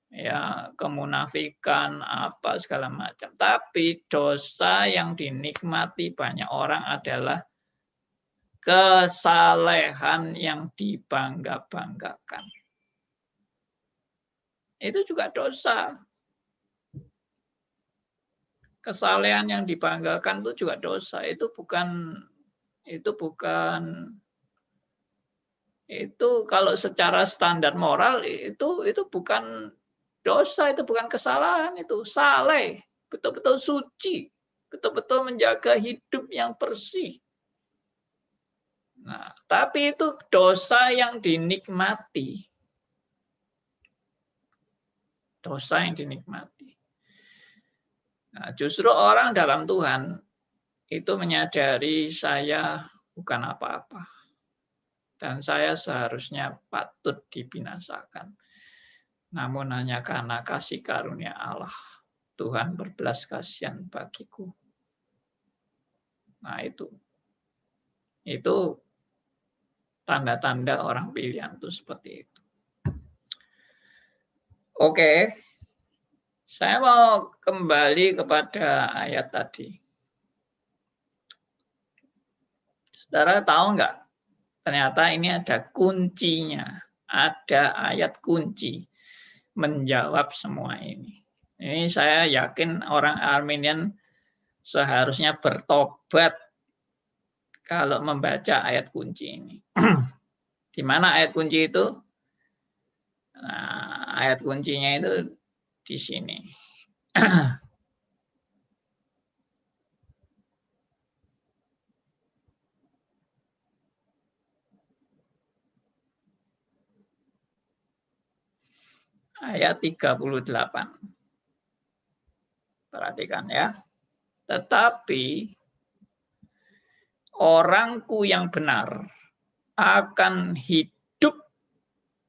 ya kemunafikan, apa segala macam. Tapi dosa yang dinikmati banyak orang adalah kesalehan yang dibangga-banggakan. Itu juga dosa. Kesalehan yang dibanggakan itu juga dosa. Itu kalau secara standar moral itu bukan dosa, itu bukan kesalahan, itu saleh, betul-betul suci, betul-betul menjaga hidup yang bersih. Nah, tapi itu dosa yang dinikmati. dosa yang dinikmati. Nah, justru orang dalam Tuhan itu menyadari saya bukan apa-apa. Dan saya seharusnya patut dibinasakan. Namun hanya karena kasih karunia Allah, Tuhan berbelas kasihan bagiku. Nah itu tanda-tanda orang pilihan itu seperti itu. Oke, saya mau kembali kepada ayat tadi. Saudara tahu nggak? Ternyata ini ada kuncinya, ada ayat kunci menjawab semua ini. Ini saya yakin orang Arminian seharusnya bertobat kalau membaca ayat kunci ini. Di mana ayat kunci itu? Nah, ayat kuncinya itu di sini. Ayat 38. Perhatikan ya. Tetapi orangku yang benar akan hidup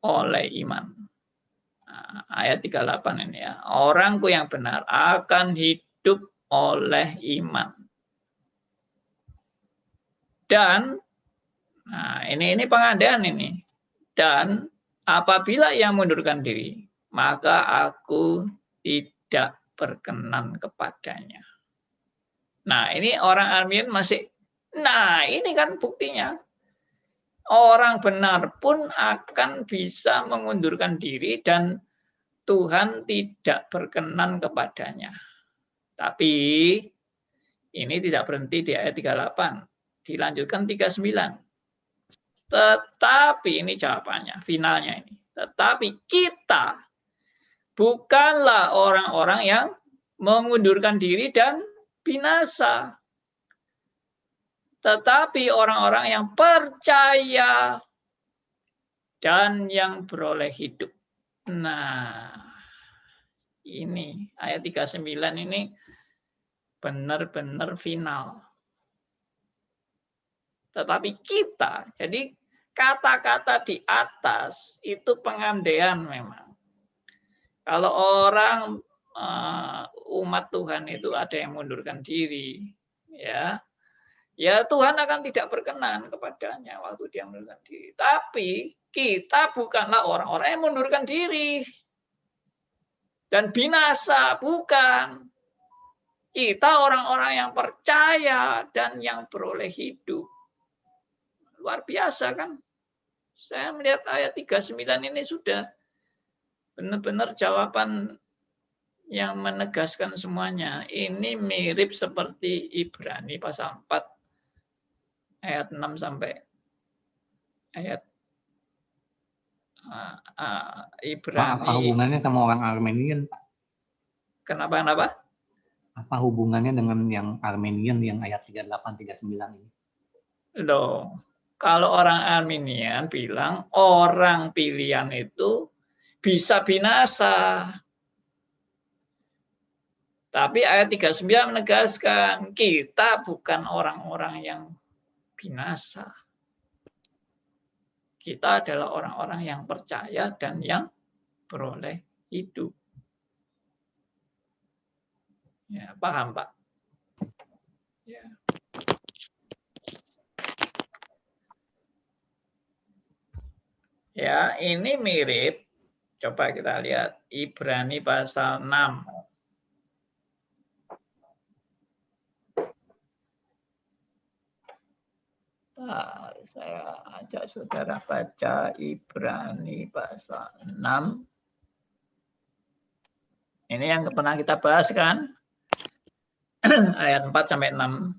oleh iman. Nah, ayat 38 ini ya. Orangku yang benar akan hidup oleh iman. Dan nah ini pengandaian ini. Dan apabila ia mundurkan diri, maka aku tidak berkenan kepadanya. Nah, ini orang Arminian masih, nah ini kan buktinya. Orang benar pun akan bisa mengundurkan diri dan Tuhan tidak berkenan kepadanya. Tapi ini tidak berhenti di ayat 38. Dilanjutkan 39. Tetapi ini jawabannya, finalnya ini. Tetapi kita bukanlah orang-orang yang mengundurkan diri dan binasa. Tetapi orang-orang yang percaya dan yang beroleh hidup. Nah, ini ayat 39 ini benar-benar final. Tetapi kita, jadi kata-kata di atas itu pengandaian memang. Kalau orang umat Tuhan itu ada yang mundurkan diri, ya Tuhan akan tidak berkenan kepadanya waktu dia mundurkan diri. Tapi kita bukanlah orang-orang yang mundurkan diri dan binasa, bukan. Kita orang-orang yang percaya dan yang beroleh hidup. Luar biasa kan? Saya melihat ayat 39 ini sudah benar-benar jawaban yang menegaskan semuanya. Ini mirip seperti Ibrani pasal 4 ayat 6 sampai ayat Ibrani. Apa hubungannya sama orang Armenian, Pak? Kenapa? Apa hubungannya dengan yang Armenian yang ayat 38-39 ini? Loh, kalau orang Arminian bilang orang pilihan itu bisa binasa. Tapi ayat 39 menegaskan kita bukan orang-orang yang binasa. Kita adalah orang-orang yang percaya dan yang beroleh hidup. Ya, paham, Pak? Ya. Ya, ini mirip. Coba kita lihat Ibrani pasal 6. Nah, saya ajak saudara baca Ibrani pasal 6. Ini yang pernah kita bahas kan? Ayat 4 sampai 6.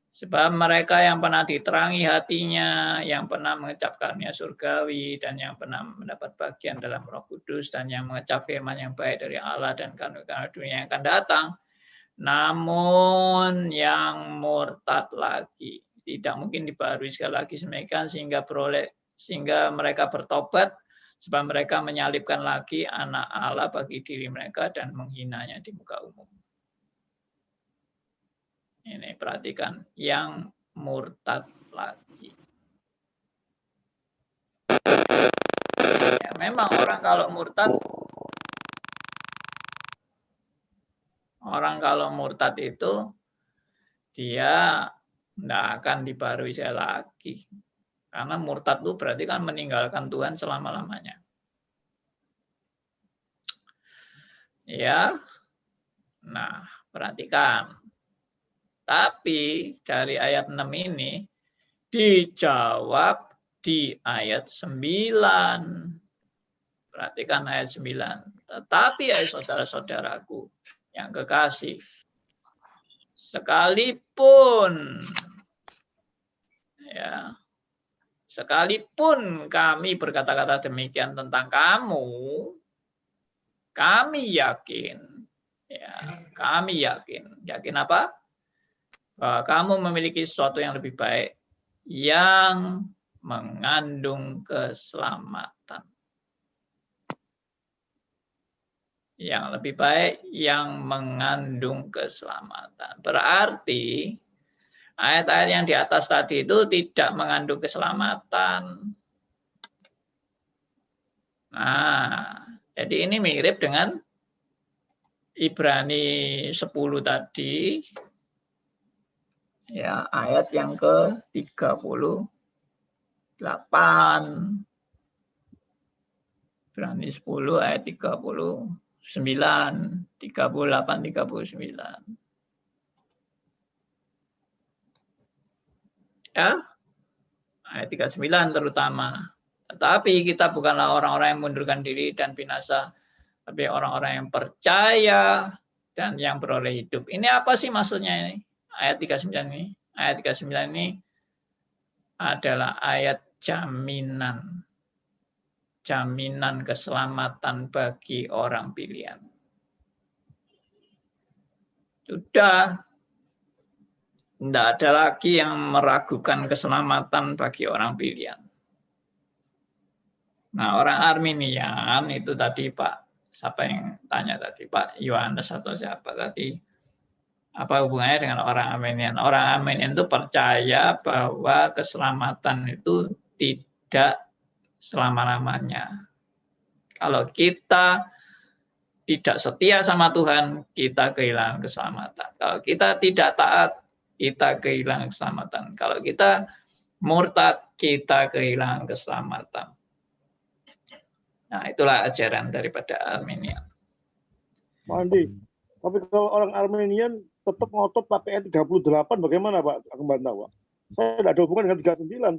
Sebab mereka yang pernah diterangi hatinya, yang pernah mengecap karunia surgawi, dan yang pernah mendapat bagian dalam Roh Kudus, dan yang mengecap firman yang baik dari Allah dan karunia dunia yang akan datang, namun yang murtad lagi, tidak mungkin dibaharui sekali lagi sehingga mereka bertobat, Sebab mereka menyalibkan lagi anak Allah bagi diri mereka dan menghinanya di muka umum. Ini perhatikan, yang murtad lagi. Ya, memang orang kalau murtad itu dia tidak akan dibarui lagi. Karena murtad itu berarti kan meninggalkan Tuhan selama-lamanya. Ya, nah perhatikan. Tapi dari ayat 6 ini dijawab di ayat 9. Perhatikan ayat 9. Tetapi hai saudara-saudaraku yang kekasih, sekalipun kami berkata-kata demikian tentang kamu, kami yakin, yakin apa? Bahwa kamu memiliki sesuatu yang lebih baik, yang mengandung keselamatan. Yang lebih baik, yang mengandung keselamatan. Berarti ayat-ayat yang di atas tadi itu tidak mengandung keselamatan. Nah, jadi ini mirip dengan Ibrani 10 tadi. Ya, ayat yang ke-38. Ibrani 10 ayat 39, 38, 39. Ya, ayat 39 terutama. Tetapi kita bukanlah orang-orang yang mundurkan diri dan binasa, tapi orang-orang yang percaya dan yang beroleh hidup. Ini apa sih maksudnya ini? Ayat 39 ini. Ayat 39 ini adalah ayat jaminan. Jaminan keselamatan bagi orang pilihan. Sudah. Tidak ada lagi yang meragukan keselamatan bagi orang pilihan. Nah, orang Arminian itu tadi Pak, siapa yang tanya tadi? Pak Yohanes atau siapa tadi? Apa hubungannya dengan orang Arminian? Orang Arminian itu percaya bahwa keselamatan itu tidak selama-lamanya. Kalau kita tidak setia sama Tuhan, kita kehilangan keselamatan. Kalau kita tidak taat, kita kehilangan keselamatan. Kalau kita murtad, kita kehilangan keselamatan. Nah, itulah ajaran daripada Arminian. Mandi. Tapi kalau orang Arminian tetap ngotot pakai ayat 38, bagaimana Pak Kembanta, Pak? Saya tidak ada hubungan dengan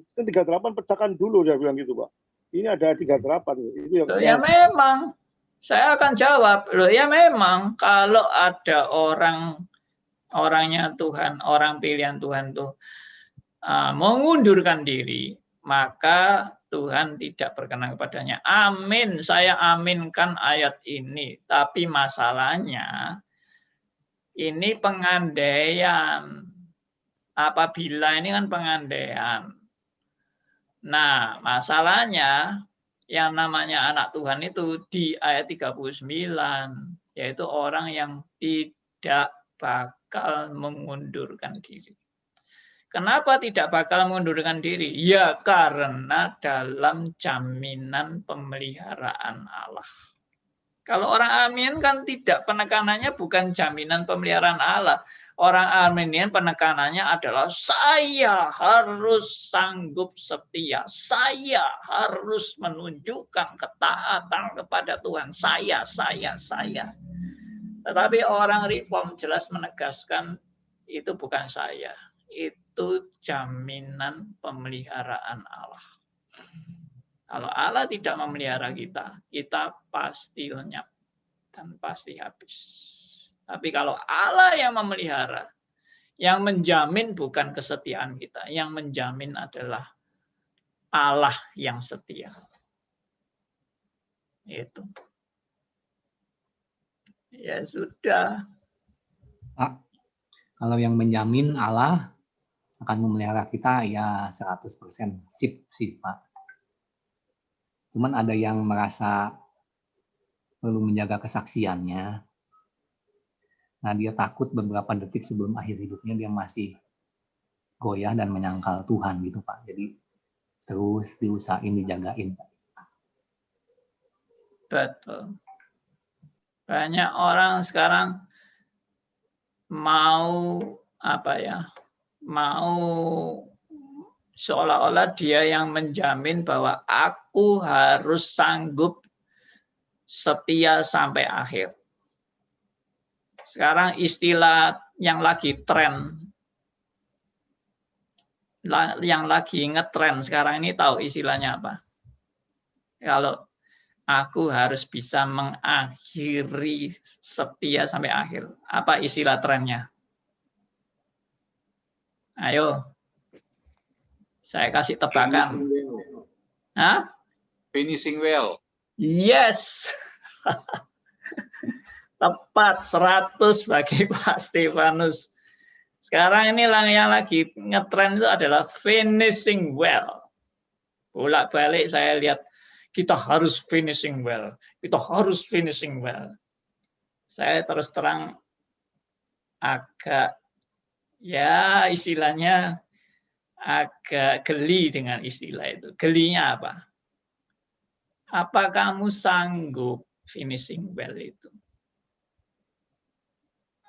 39. Kan 38 pecahkan dulu, dia bilang gitu, Pak. Ini ada 38. Itu ya memang. Saya akan jawab. Loh, ya memang kalau ada orangnya Tuhan, orang pilihan Tuhan tuh mengundurkan diri, maka Tuhan tidak berkenan kepadanya. Amin, saya aminkan ayat ini. Tapi masalahnya ini pengandaian. Apabila ini kan pengandaian. Nah, masalahnya yang namanya anak Tuhan itu di ayat 39, yaitu orang yang tidak bakal mengundurkan diri. Kenapa tidak bakal mengundurkan diri? Ya karena dalam jaminan pemeliharaan Allah. Kalau orang Arminian kan tidak, penekanannya bukan jaminan pemeliharaan Allah. Orang Arminian penekanannya adalah saya harus sanggup setia. Saya harus menunjukkan ketaatan kepada Tuhan. Saya. Tetapi orang Reform jelas menegaskan itu bukan saya. Itu jaminan pemeliharaan Allah. Kalau Allah tidak memelihara kita, kita pasti lenyap dan pasti habis. Tapi kalau Allah yang memelihara, yang menjamin bukan kesetiaan kita, yang menjamin adalah Allah yang setia. Itu. Ya sudah. Pak, kalau yang menjamin Allah akan memelihara kita ya 100% sip Pak. Cuman ada yang merasa perlu menjaga kesaksiannya. Nah, dia takut beberapa detik sebelum akhir hidupnya dia masih goyah dan menyangkal Tuhan gitu Pak. Jadi terus diusahain, dijagain. Betul. Banyak orang sekarang mau mau seolah-olah dia yang menjamin bahwa aku harus sanggup setia sampai akhir. Sekarang istilah yang lagi tren, yang lagi ngetren sekarang ini, tahu istilahnya apa? Kalau aku harus bisa mengakhiri setia sampai akhir. Apa istilah trennya? Ayo. Saya kasih tebakan. Hah? Finishing well. Yes. Tepat 100 bagi Pak Stefanus. Sekarang ini yang lagi ngetren itu adalah finishing well. Bolak-balik saya lihat kita harus finishing well. Kita harus finishing well. Saya terus terang agak ya istilahnya agak geli dengan istilah itu. Gelinya apa? Apa kamu sanggup finishing well itu?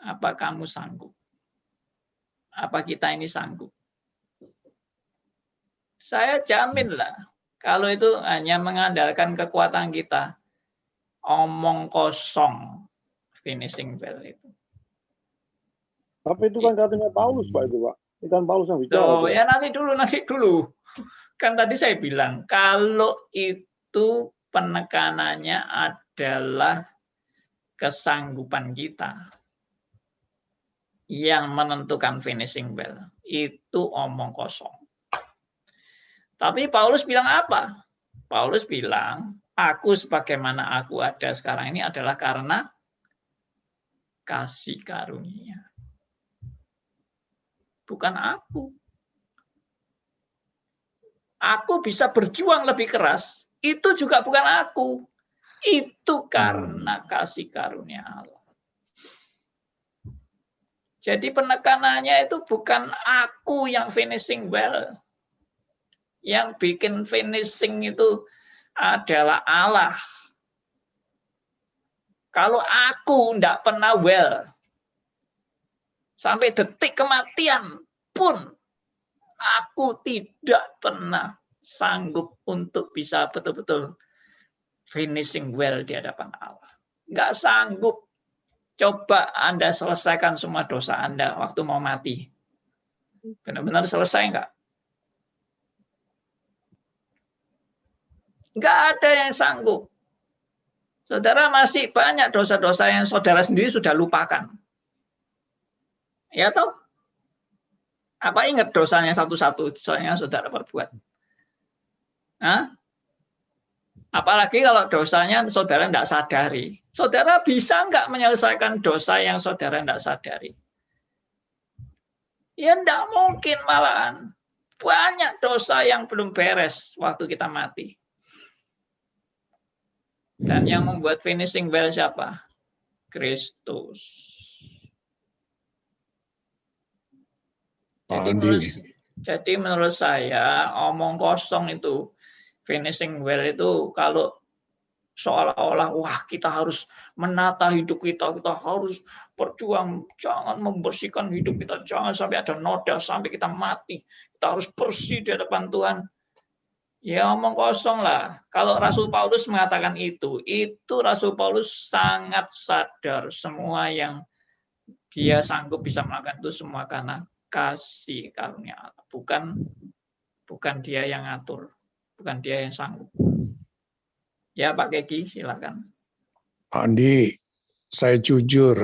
Apa kamu sanggup? Apa kita ini sanggup? Saya jaminlah, kalau itu hanya mengandalkan kekuatan kita, omong kosong finishing well itu. Tapi itu kan katanya Paulus, Pak, itu, Pak. Itu kan Paulus yang bicara. Oh, ya nanti dulu. Kan tadi saya bilang, kalau itu penekanannya adalah kesanggupan kita yang menentukan finishing well, itu omong kosong. Tapi Paulus bilang apa? Paulus bilang, aku sebagaimana aku ada sekarang ini adalah karena kasih karunia. Bukan aku. Aku bisa berjuang lebih keras, itu juga bukan aku. Itu karena kasih karunia Allah. Jadi penekanannya itu bukan aku yang finishing well. Yang bikin finishing itu adalah Allah. Kalau aku tidak pernah well, sampai detik kematian pun, aku tidak pernah sanggup untuk bisa betul-betul finishing well di hadapan Allah. Nggak sanggup. Coba Anda selesaikan semua dosa Anda waktu mau mati. Benar-benar selesai nggak? Nggak ada yang sanggup. Saudara, masih banyak dosa-dosa yang saudara sendiri sudah lupakan. Ya toh? Apa ingat dosanya satu-satu soalnya saudara perbuat? Hah? Apalagi kalau dosanya saudara tidak sadari. Saudara bisa nggak menyelesaikan dosa yang saudara tidak sadari? Ya tidak mungkin malahan. Banyak dosa yang belum beres waktu kita mati. Dan yang membuat finishing well siapa? Kristus. Jadi menurut saya omong kosong itu, finishing well itu kalau seolah-olah wah kita harus menata hidup kita harus berjuang, jangan membersihkan hidup kita, jangan sampai ada noda sampai kita mati, kita harus bersih di hadapan Tuhan. Ya omong kosong lah. Kalau Rasul Paulus mengatakan itu Rasul Paulus sangat sadar semua yang dia sanggup bisa melakukan itu semua karena kasih karunia Allah. Bukan dia yang ngatur, bukan dia yang sanggup. Ya Pak Keki, silakan. Pak Andi, saya jujur,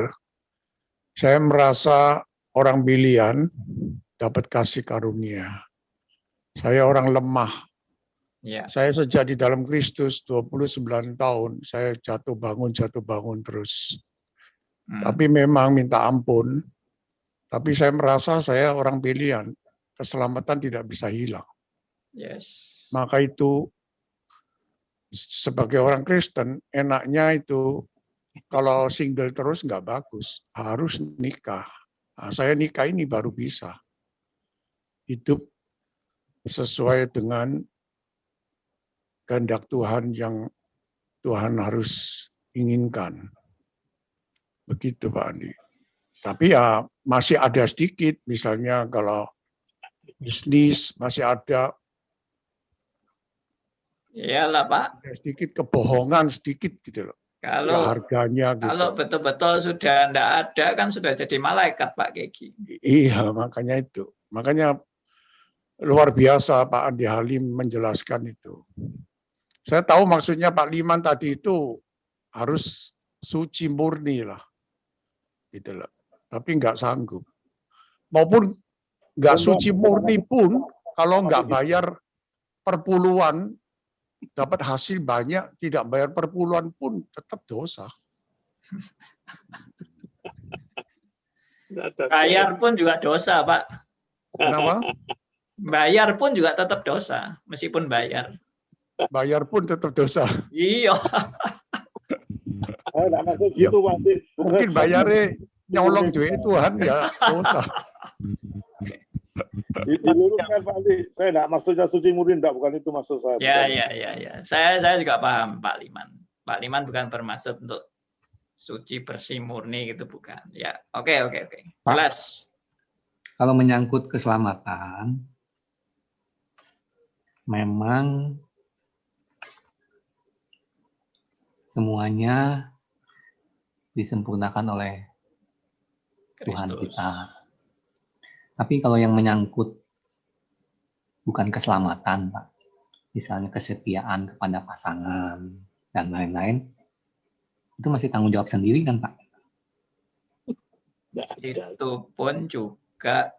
saya merasa orang pilihan dapat kasih karunia. Saya orang lemah. Ya. Saya sejak di dalam Kristus 29 tahun, saya jatuh bangun terus. Tapi memang minta ampun, tapi saya merasa saya orang pilihan, keselamatan tidak bisa hilang. Yes. Maka itu sebagai orang Kristen, enaknya itu kalau single terus nggak bagus, harus nikah. Nah, saya nikah ini baru bisa hidup sesuai dengan kehendak Tuhan yang Tuhan harus inginkan. Begitu Pak Andi. Tapi ya masih ada sedikit, misalnya kalau bisnis masih ada. Iyalah Pak. Ada sedikit kebohongan sedikit gitu loh. Kalau ya, harganya gitu. Kalau betul-betul sudah tidak ada kan sudah jadi malaikat Pak Keki. Iya, makanya itu. Makanya luar biasa Pak Andi Halim menjelaskan itu. Saya tahu maksudnya Pak Liman tadi itu harus suci murni lah. Gitu loh. Tapi nggak sanggup. Maupun nggak suci murni pun kalau nggak bayar perpuluhan dapat hasil banyak, tidak bayar perpuluhan pun tetap dosa. Bayar pun juga dosa, Pak. Kenapa? Bayar pun juga tetap dosa, meskipun bayar. Bayar pun tetap dosa. Iya. Mungkin bayarnya nyolong duit Tuhan ya dosa. Diluruskan Pak Andi, saya enggak maksudnya suci murni, enggak, bukan itu maksud saya. Ya. Saya juga paham Pak Liman. Pak Liman bukan bermaksud untuk suci bersih murni gitu, bukan. Ya, oke. Jelas. Kalau menyangkut keselamatan, memang semuanya disempurnakan oleh Tuhan kita. Tapi kalau yang menyangkut bukan keselamatan, Pak, misalnya kesetiaan kepada pasangan dan lain-lain, itu masih tanggung jawab sendiri kan, Pak? Itu pun juga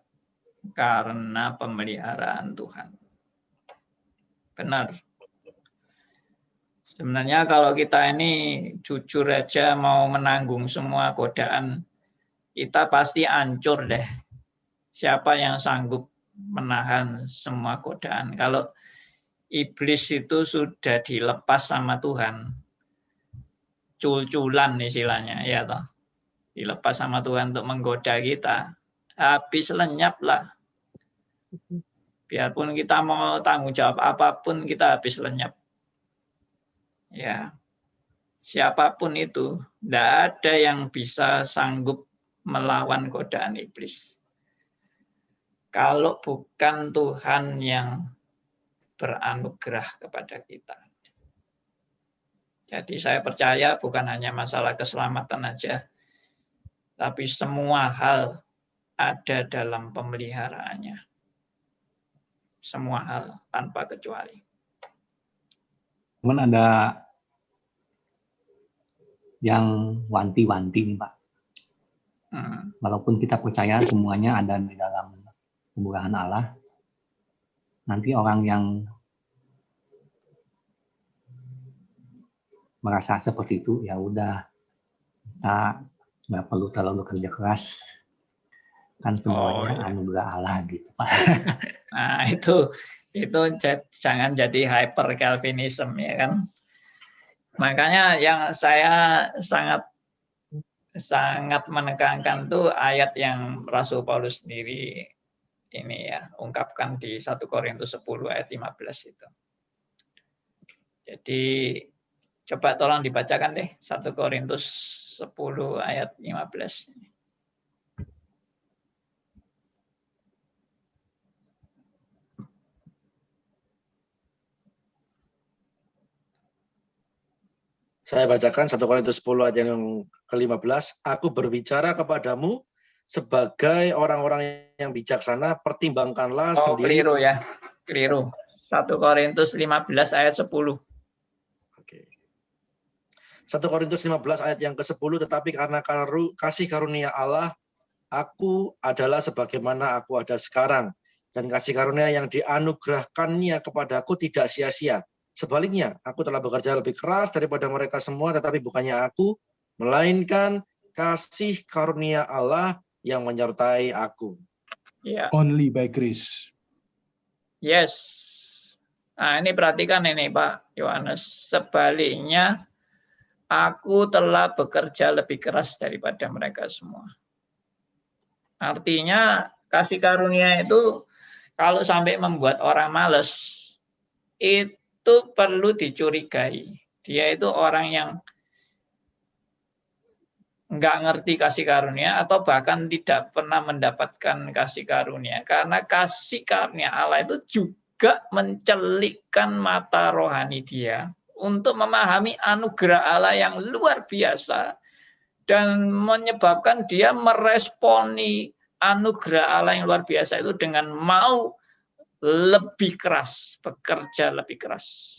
karena pemeliharaan Tuhan. Benar. Sebenarnya kalau kita ini jujur aja mau menanggung semua godaan, kita pasti hancur deh. Siapa yang sanggup menahan semua godaan? Kalau iblis itu sudah dilepas sama Tuhan, cul-culan istilahnya, ya toh. Dilepas sama Tuhan untuk menggoda kita, habis lenyap lah. Biarpun kita mau tanggung jawab apapun, kita habis lenyap. Ya, siapapun itu, tidak ada yang bisa sanggup melawan godaan iblis. Kalau bukan Tuhan yang beranugerah kepada kita. Jadi saya percaya bukan hanya masalah keselamatan aja, tapi semua hal ada dalam pemeliharaannya. Semua hal tanpa kecuali. Cuman ada yang wanti-wanti nih Pak. Walaupun kita percaya semuanya ada di dalam kemurahan Allah, nanti orang yang merasa seperti itu ya udah, kita nggak perlu terlalu kerja keras, kan semuanya anugerah Allah gitu Pak. Nah itu jangan jadi hyper Calvinism ya kan. Makanya yang saya sangat menekankan tuh ayat yang Rasul Paulus sendiri ini ya ungkapkan di 1 Korintus 10 ayat 15 itu. Jadi coba tolong dibacakan deh 1 Korintus 10 ayat 15. Saya bacakan 1 Korintus 10 ayat yang ke-15. Aku berbicara kepadamu sebagai orang-orang yang bijaksana, pertimbangkanlah sendiri. Keliru ya, keliru. 1 Korintus 15 ayat 10. Oke. 1 Korintus 15 ayat yang ke-10, tetapi karena kasih karunia Allah, aku adalah sebagaimana aku ada sekarang. Dan kasih karunia yang dianugerahkannya kepadaku tidak sia-sia. Sebaliknya, aku telah bekerja lebih keras daripada mereka semua, tetapi bukannya aku, melainkan kasih karunia Allah yang menyertai aku. Yeah. Only by grace. Yes. Nah, ini perhatikan ini Pak Yohanes. Sebaliknya, aku telah bekerja lebih keras daripada mereka semua. Artinya kasih karunia itu kalau sampai membuat orang males, itu perlu dicurigai. Dia itu orang yang nggak ngerti kasih karunia atau bahkan tidak pernah mendapatkan kasih karunia. Karena kasih karunia Allah itu juga mencelikkan mata rohani dia untuk memahami anugerah Allah yang luar biasa dan menyebabkan dia meresponi anugerah Allah yang luar biasa itu dengan mau lebih keras, bekerja lebih keras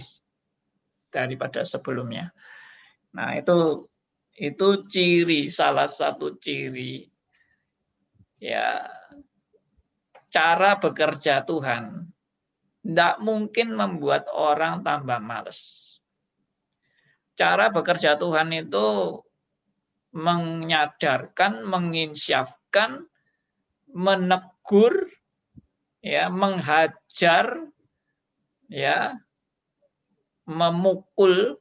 daripada sebelumnya. Nah, itu ciri, salah satu ciri ya cara bekerja Tuhan. Tidak mungkin membuat orang tambah malas. Cara bekerja Tuhan itu menyadarkan, menginsyafkan, menegur, ya, menghajar, ya, memukul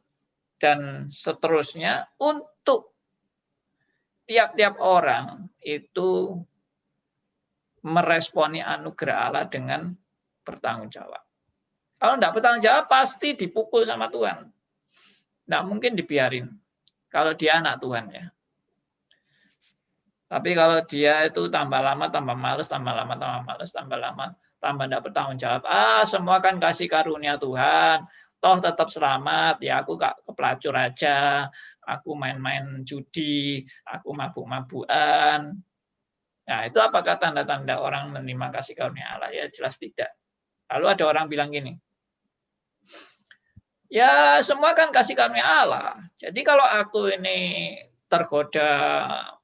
dan seterusnya untuk tiap-tiap orang itu meresponi anugerah Allah dengan bertanggung jawab. Kalau tidak bertanggung jawab pasti dipukul sama Tuhan. Tidak mungkin dibiarin kalau dia anak Tuhan ya. Tapi kalau dia itu tambah lama tambah males, tambah lama tambah males, tambah lama tambah tidak bertanggung jawab. Semua kan kasih karunia Tuhan. Toh tetap selamat, ya aku gak kepelacur aja, aku main-main judi, aku mabuk-mabukan. Nah, itu apakah tanda-tanda orang menerima kasih karunia Allah? Ya jelas tidak. Lalu ada orang bilang gini, ya semua kan kasih karunia Allah. Jadi kalau aku ini tergoda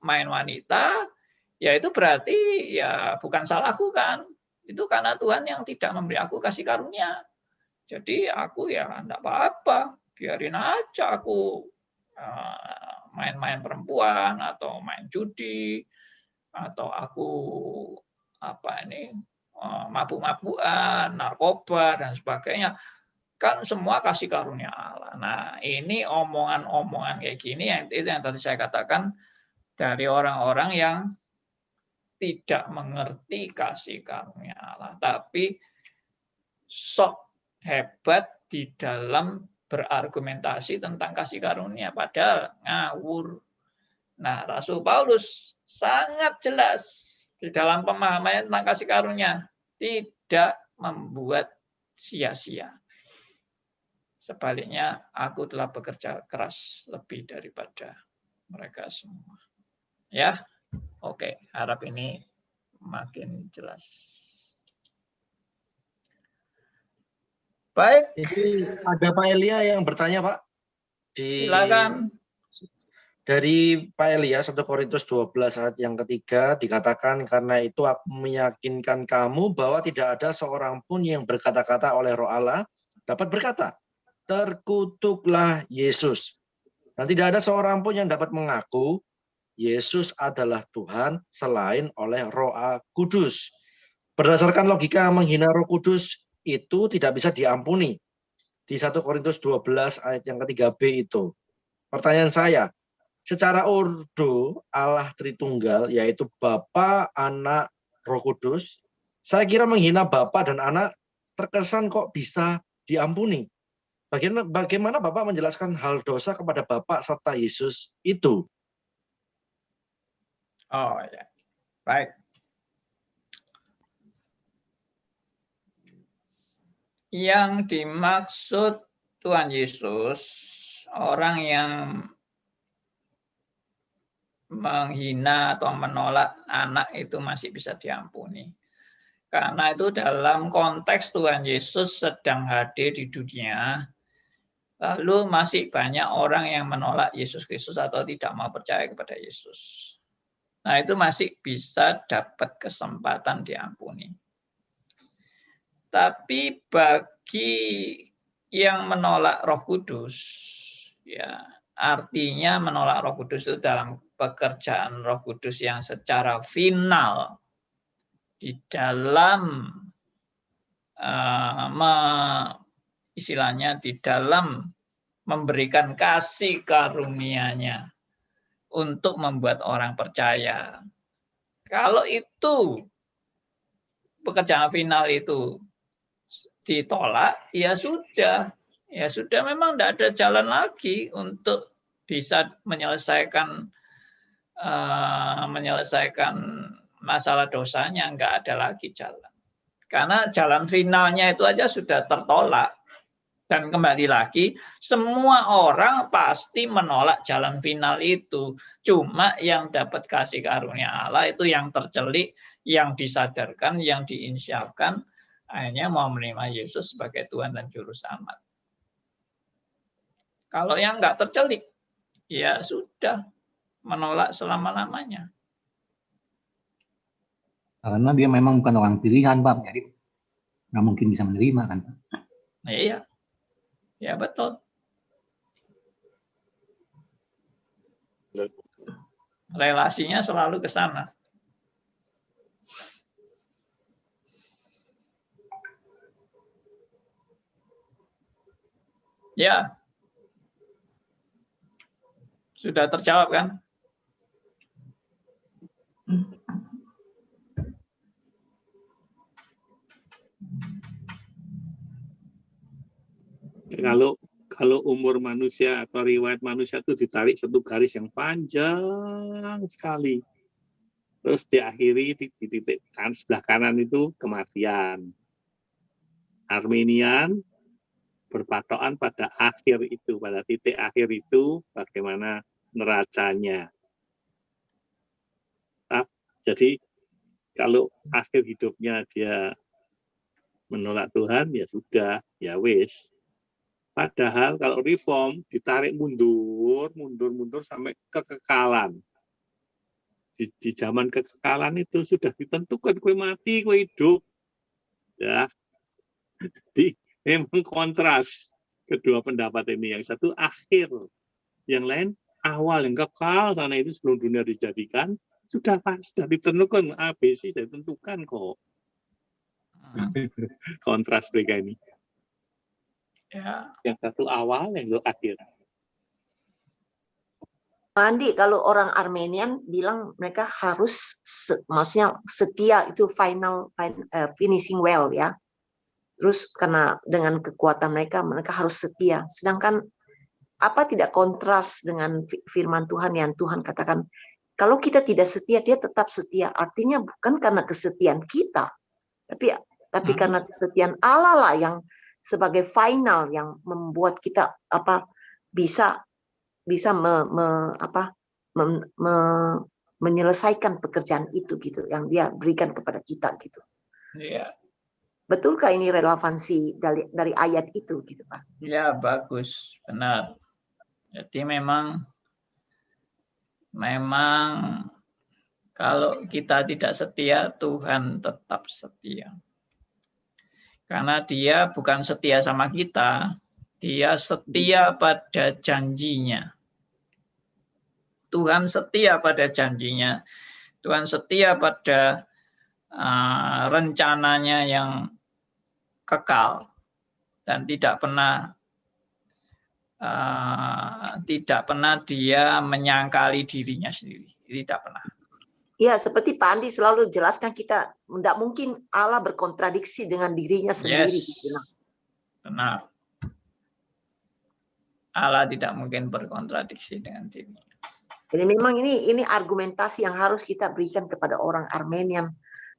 main wanita, ya itu berarti ya bukan salahku kan. Itu karena Tuhan yang tidak memberi aku kasih karunia. Jadi aku ya enggak apa-apa, biarin aja aku main-main perempuan atau main judi atau aku mabuk-mabukan, narkoba dan sebagainya. Kan semua kasih karunia Allah. Nah, ini omongan-omongan kayak gini itu yang tadi saya katakan dari orang-orang yang tidak mengerti kasih karunia Allah, tapi sok hebat di dalam berargumentasi tentang kasih karunia, padahal ngawur. Nah, Rasul Paulus sangat jelas di dalam pemahamannya tentang kasih karunia, tidak membuat sia-sia. Sebaliknya, aku telah bekerja keras lebih daripada mereka semua. Ya, oke, harap ini makin jelas. Baik. Jadi ada Pak Elia yang bertanya, Pak. Silakan. Dari Pak Elia, 1 Korintus 12 ayat yang ketiga dikatakan, karena itu aku meyakinkan kamu bahwa tidak ada seorang pun yang berkata-kata oleh Roh Allah dapat berkata, terkutuklah Yesus. Dan tidak ada seorang pun yang dapat mengaku Yesus adalah Tuhan selain oleh Roh Kudus. Berdasarkan logika menghina Roh Kudus itu tidak bisa diampuni. Di 1 Korintus 12 ayat yang ketiga B itu. Pertanyaan saya, secara ordo Allah Tritunggal, yaitu Bapa, Anak, Roh Kudus, saya kira menghina Bapa dan Anak terkesan kok bisa diampuni. Bagaimana Bapak menjelaskan hal dosa kepada Bapa serta Yesus itu? Oh ya, baik. Yang dimaksud Tuhan Yesus, orang yang menghina atau menolak anak itu masih bisa diampuni. Karena itu dalam konteks Tuhan Yesus sedang hadir di dunia, lalu masih banyak orang yang menolak Yesus Kristus atau tidak mau percaya kepada Yesus. Nah, itu masih bisa dapat kesempatan diampuni. Tapi bagi yang menolak Roh Kudus, ya artinya menolak Roh Kudus itu dalam pekerjaan Roh Kudus yang secara final di dalam istilahnya di dalam memberikan kasih karunia-Nya untuk membuat orang percaya. Kalau itu pekerjaan final itu ditolak, ya sudah memang tidak ada jalan lagi untuk bisa menyelesaikan masalah dosanya, nggak ada lagi jalan. Karena jalan finalnya itu aja sudah tertolak. Dan kembali lagi, semua orang pasti menolak jalan final itu. Cuma yang dapat kasih karunia Allah itu yang tercelik, yang disadarkan, yang diinsyafkan, akhirnya mau menerima Yesus sebagai Tuhan dan Juru Selamat. Kalau yang nggak tercelik, ya sudah, menolak selama-lamanya. Karena dia memang bukan orang pilihan, Pak. Jadi nggak mungkin bisa menerima, kan? Iya, ya betul. Relasinya selalu ke sana. Ya, sudah terjawab kan? Kalau umur manusia atau riwayat manusia itu ditarik satu garis yang panjang sekali, terus diakhiri di titik sebelah kanan itu kematian. Arminian berpatokan pada akhir itu, pada titik akhir itu bagaimana neracanya. Jadi kalau akhir hidupnya dia menolak Tuhan, ya sudah, ya wis. Padahal kalau reform ditarik mundur sampai kekekalan. Di zaman kekekalan itu sudah ditentukan kue mati, kue hidup. Ya. Jadi memang kontras kedua pendapat ini. Yang satu akhir, yang lain awal, yang kekal sana itu sebelum dunia dijadikan sudah ditentukan, ABC sudah ditentukan kok. Kontras mereka ini. Ya. Yang satu awal, yang satu akhir. Andi, kalau orang Armenian bilang mereka harus, maksudnya setia itu finishing well ya. Terus karena dengan kekuatan mereka harus setia. Sedangkan apa tidak kontras dengan firman Tuhan yang Tuhan katakan, kalau kita tidak setia, dia tetap setia. Artinya bukan karena kesetiaan kita, tapi karena kesetiaan Allah lah yang sebagai final yang membuat kita bisa menyelesaikan pekerjaan itu gitu, yang dia berikan kepada kita gitu. Iya. Betulkah ini relevansi dari ayat itu gitu, Pak? Ya, bagus, benar. Jadi memang kalau kita tidak setia, Tuhan tetap setia. Karena dia bukan setia sama kita, dia setia pada janjinya. Tuhan setia pada janjinya. Tuhan setia pada rencananya yang kekal dan tidak pernah dia menyangkali dirinya sendiri. Tidak pernah. Ya, seperti Pak Andi selalu jelaskan, kita tidak mungkin Allah berkontradiksi dengan dirinya sendiri. Yes. Benar. Allah tidak mungkin berkontradiksi dengan dirinya. Jadi memang ini argumentasi yang harus kita berikan kepada orang Armenian,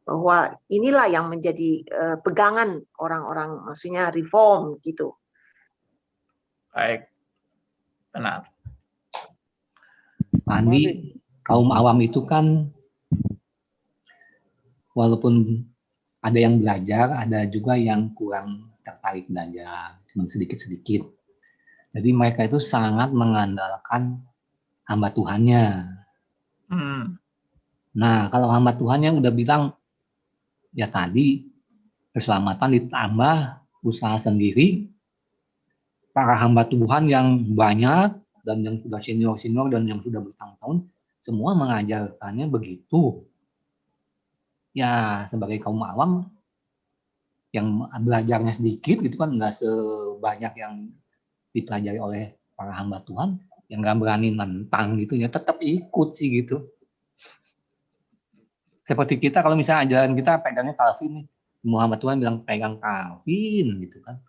bahwa inilah yang menjadi pegangan orang-orang, maksudnya reform gitu. Baik, benar. Andi, kaum awam itu kan walaupun ada yang belajar, ada juga yang kurang tertarik belajar, cuma sedikit-sedikit. Jadi mereka itu sangat mengandalkan hamba Tuhannya. Nah, kalau hamba Tuhannya udah bilang, ya tadi keselamatan ditambah usaha sendiri, para hamba Tuhan yang banyak dan yang sudah senior dan yang sudah bertahun-tahun, semua mengajarkannya begitu. Ya, sebagai kaum awam, yang belajarnya sedikit gitu kan, nggak sebanyak yang dipelajari oleh para hamba Tuhan, yang nggak berani nentang gitu ya, tetap ikut sih gitu. Seperti kita kalau misalnya ajaran kita pegangnya Calvin nih, semua hamba Tuhan bilang pegang Calvin gitu kan.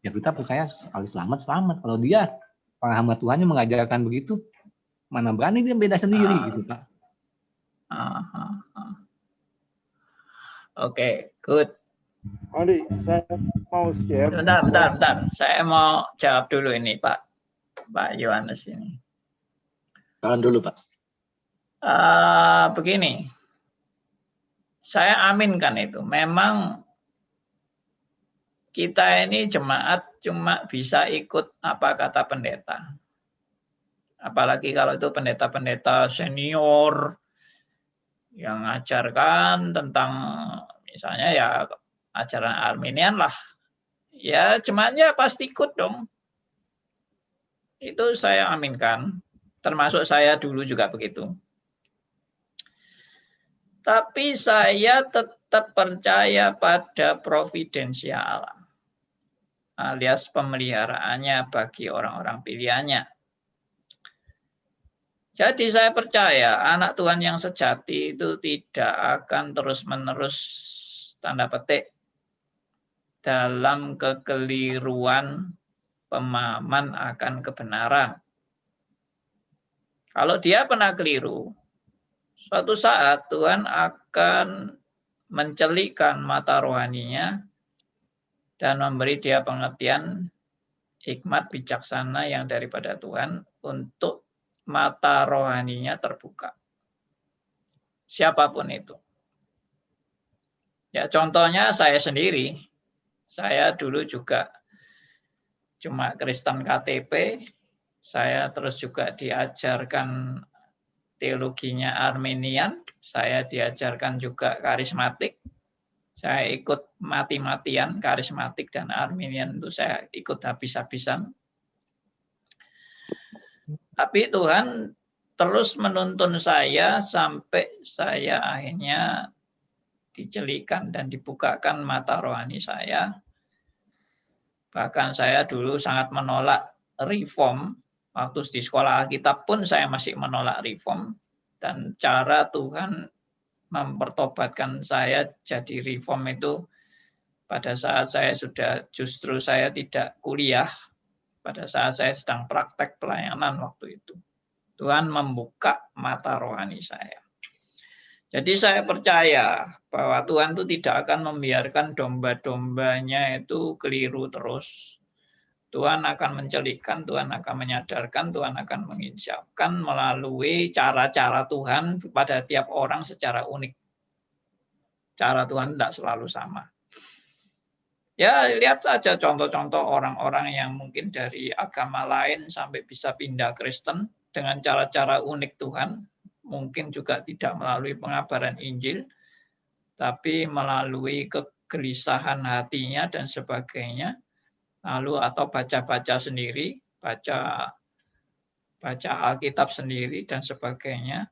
Ya kita percaya sekali selamat. Kalau dia para hamba Tuhannya mengajarkan begitu, mana berani dia beda sendiri gitu Pak. Oke, good. Andi, saya mau share. Bentar. Saya mau jawab dulu ini Pak Yohanes ini. Tahan dulu Pak. Begini, saya aminkan itu. Memang kita ini jemaat cuma bisa ikut apa kata pendeta. Apalagi kalau itu pendeta-pendeta senior yang mengajarkan tentang misalnya ya ajaran Arminian lah. Ya jemaatnya pasti ikut dong. Itu saya aminkan. Termasuk saya dulu juga begitu. Tapi saya tetap percaya pada providensia Allah, alias pemeliharaannya bagi orang-orang pilihannya. Jadi saya percaya anak Tuhan yang sejati itu tidak akan terus-menerus tanda petik dalam kekeliruan pemahaman akan kebenaran. Kalau dia pernah keliru, suatu saat Tuhan akan mencelikkan mata rohaninya dan memberi dia pengertian hikmat bijaksana yang daripada Tuhan untuk mata rohaninya terbuka. Siapapun itu. Ya contohnya saya sendiri. Saya dulu juga cuma Kristen KTP. Saya terus juga diajarkan teologinya Arminian. Saya diajarkan juga karismatik. Saya ikut mati-matian karismatik dan Arminian itu saya ikut habis-habisan. Tapi Tuhan terus menuntun saya sampai saya akhirnya dicelikan dan dibukakan mata rohani saya. Bahkan saya dulu sangat menolak reform. Waktu di sekolah Alkitab pun saya masih menolak reform. Dan cara Tuhan mempertobatkan saya jadi reform itu pada saat saya justru saya tidak kuliah. Pada saat saya sedang praktek pelayanan waktu itu. Tuhan membuka mata rohani saya. Jadi saya percaya bahwa Tuhan itu tidak akan membiarkan domba-dombanya itu keliru terus. Tuhan akan mencelikkan, Tuhan akan menyadarkan, Tuhan akan menginsyafkan melalui cara-cara Tuhan pada tiap orang secara unik. Cara Tuhan tidak selalu sama. Ya, lihat saja contoh-contoh orang-orang yang mungkin dari agama lain sampai bisa pindah Kristen dengan cara-cara unik Tuhan. Mungkin juga tidak melalui pengabaran Injil, tapi melalui kegelisahan hatinya dan sebagainya. Lalu atau baca-baca sendiri, baca Alkitab sendiri dan sebagainya.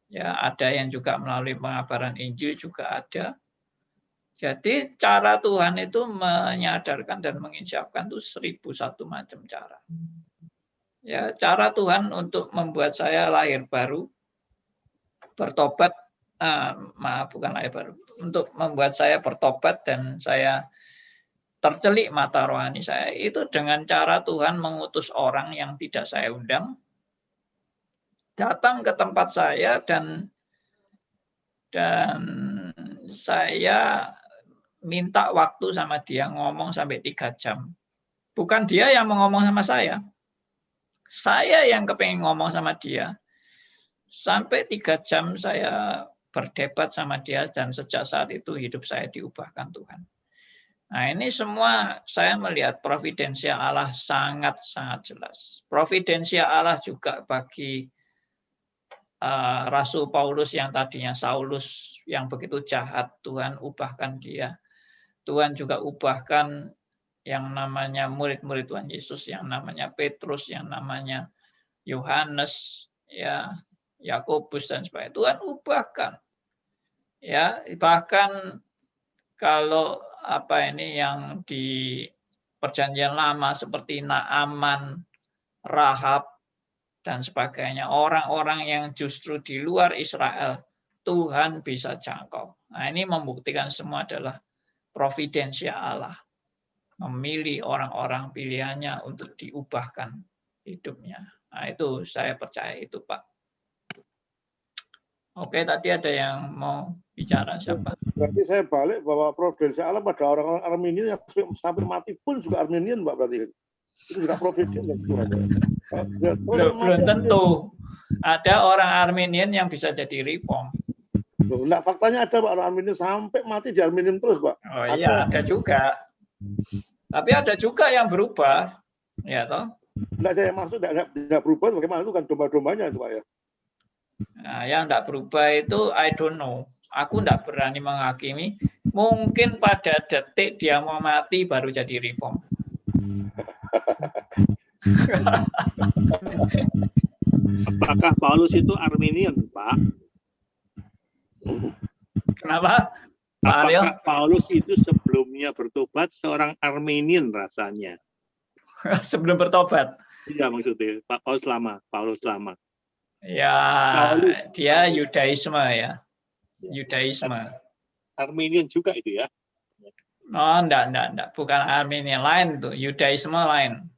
Ya, ada yang juga melalui pengabaran Injil juga ada. Jadi cara Tuhan itu menyadarkan dan menginsyafkan itu 1001 macam cara. Ya, cara Tuhan untuk membuat saya lahir baru, bertobat, bukan lahir baru, untuk membuat saya bertobat dan saya tercelik mata rohani saya, itu dengan cara Tuhan mengutus orang yang tidak saya undang, datang ke tempat saya dan saya minta waktu sama dia ngomong sampai 3 jam. Bukan dia yang mau ngomong sama saya yang kepengen ngomong sama dia. Sampai 3 jam saya berdebat sama dia dan sejak saat itu hidup saya diubahkan Tuhan. Nah ini semua saya melihat providensia Allah sangat-sangat jelas. Providensia Allah juga bagi Rasul Paulus yang tadinya Saulus yang begitu jahat, Tuhan ubahkan dia. Tuhan juga ubahkan yang namanya murid-murid Tuhan Yesus, yang namanya Petrus, yang namanya Yohanes, ya Yakobus dan sebagainya. Tuhan ubahkan. Ya, bahkan kalau yang di Perjanjian Lama seperti Naaman, Rahab, dan sebagainya, orang-orang yang justru di luar Israel, Tuhan bisa jangkau. Nah, ini membuktikan semua adalah providensia Allah, memilih orang-orang pilihannya untuk diubahkan hidupnya. Nah, itu saya percaya itu, Pak. Oke, tadi ada yang mau bicara siapa? Berarti saya balik bahwa providensia Allah pada orang-orang Armenian yang sampai mati pun juga Armenian, Pak, berarti. Itu juga providensia Tuhan. Belum tentu. Ada orang Armenian yang bisa jadi reform. Nah, faktanya ada, Pak, orang Armenian sampai mati di Armenian terus, Pak. Oh iya, ada juga. Tapi ada juga yang berubah, ya toh? Enggak, saya maksud tidak berubah, bagaimana itu kan domba-dombanya itu, Pak, ya. Nah, yang tidak berubah itu I don't know. Aku tidak berani menghakimi. Mungkin pada detik dia mau mati baru jadi reform. Apakah Paulus itu Armenian, Pak? Kenapa? Pak Aryo? Apakah Paulus itu sebelumnya bertobat seorang Armenian rasanya? Sebelum bertobat? Iya, maksudnya Pak Paulus lama. Ya, dia Yudaisme ya. Yudaisme. Armenian juga itu ya? Oh, enggak. Bukan Armenian, lain tuh. Yudaisme lain.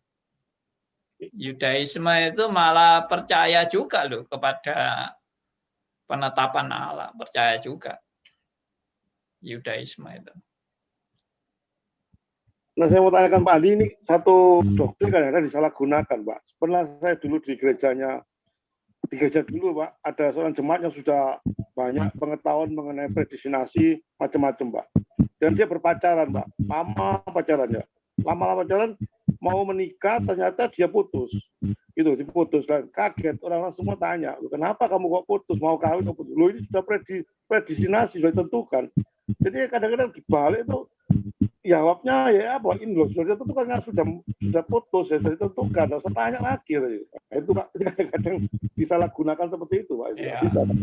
Yudaisme itu malah percaya juga loh kepada penetapan Allah. Percaya juga. Yudaisme itu. Nah, saya mau tanyakan Pak Andi, ini satu doktrin kadang-kadang disalahgunakan, Pak. Pernah saya dulu di gereja dulu, Pak, ada seorang jemaat yang sudah banyak pengetahuan mengenai predestinasi macam-macam, Pak. Dan dia berpacaran, Pak. Lama pacarannya. Lama-lama pacaran, mau menikah, ternyata dia putus. Itu diputus. Dan kaget, orang-orang semua tanya, kenapa kamu kok putus? Mau kawin, kok putus? Loh, ini sudah predestinasi, sudah ditentukan. Jadi kadang-kadang dibalik itu, jawabnya ya apa ini loh sudah ditentukan, sudah putus ya, sudah ditentukan, nggak usah tanya lagi. Nah, itu Pak, kadang disalahgunakan seperti itu, Pak. Itu ya. Bisa, Pak.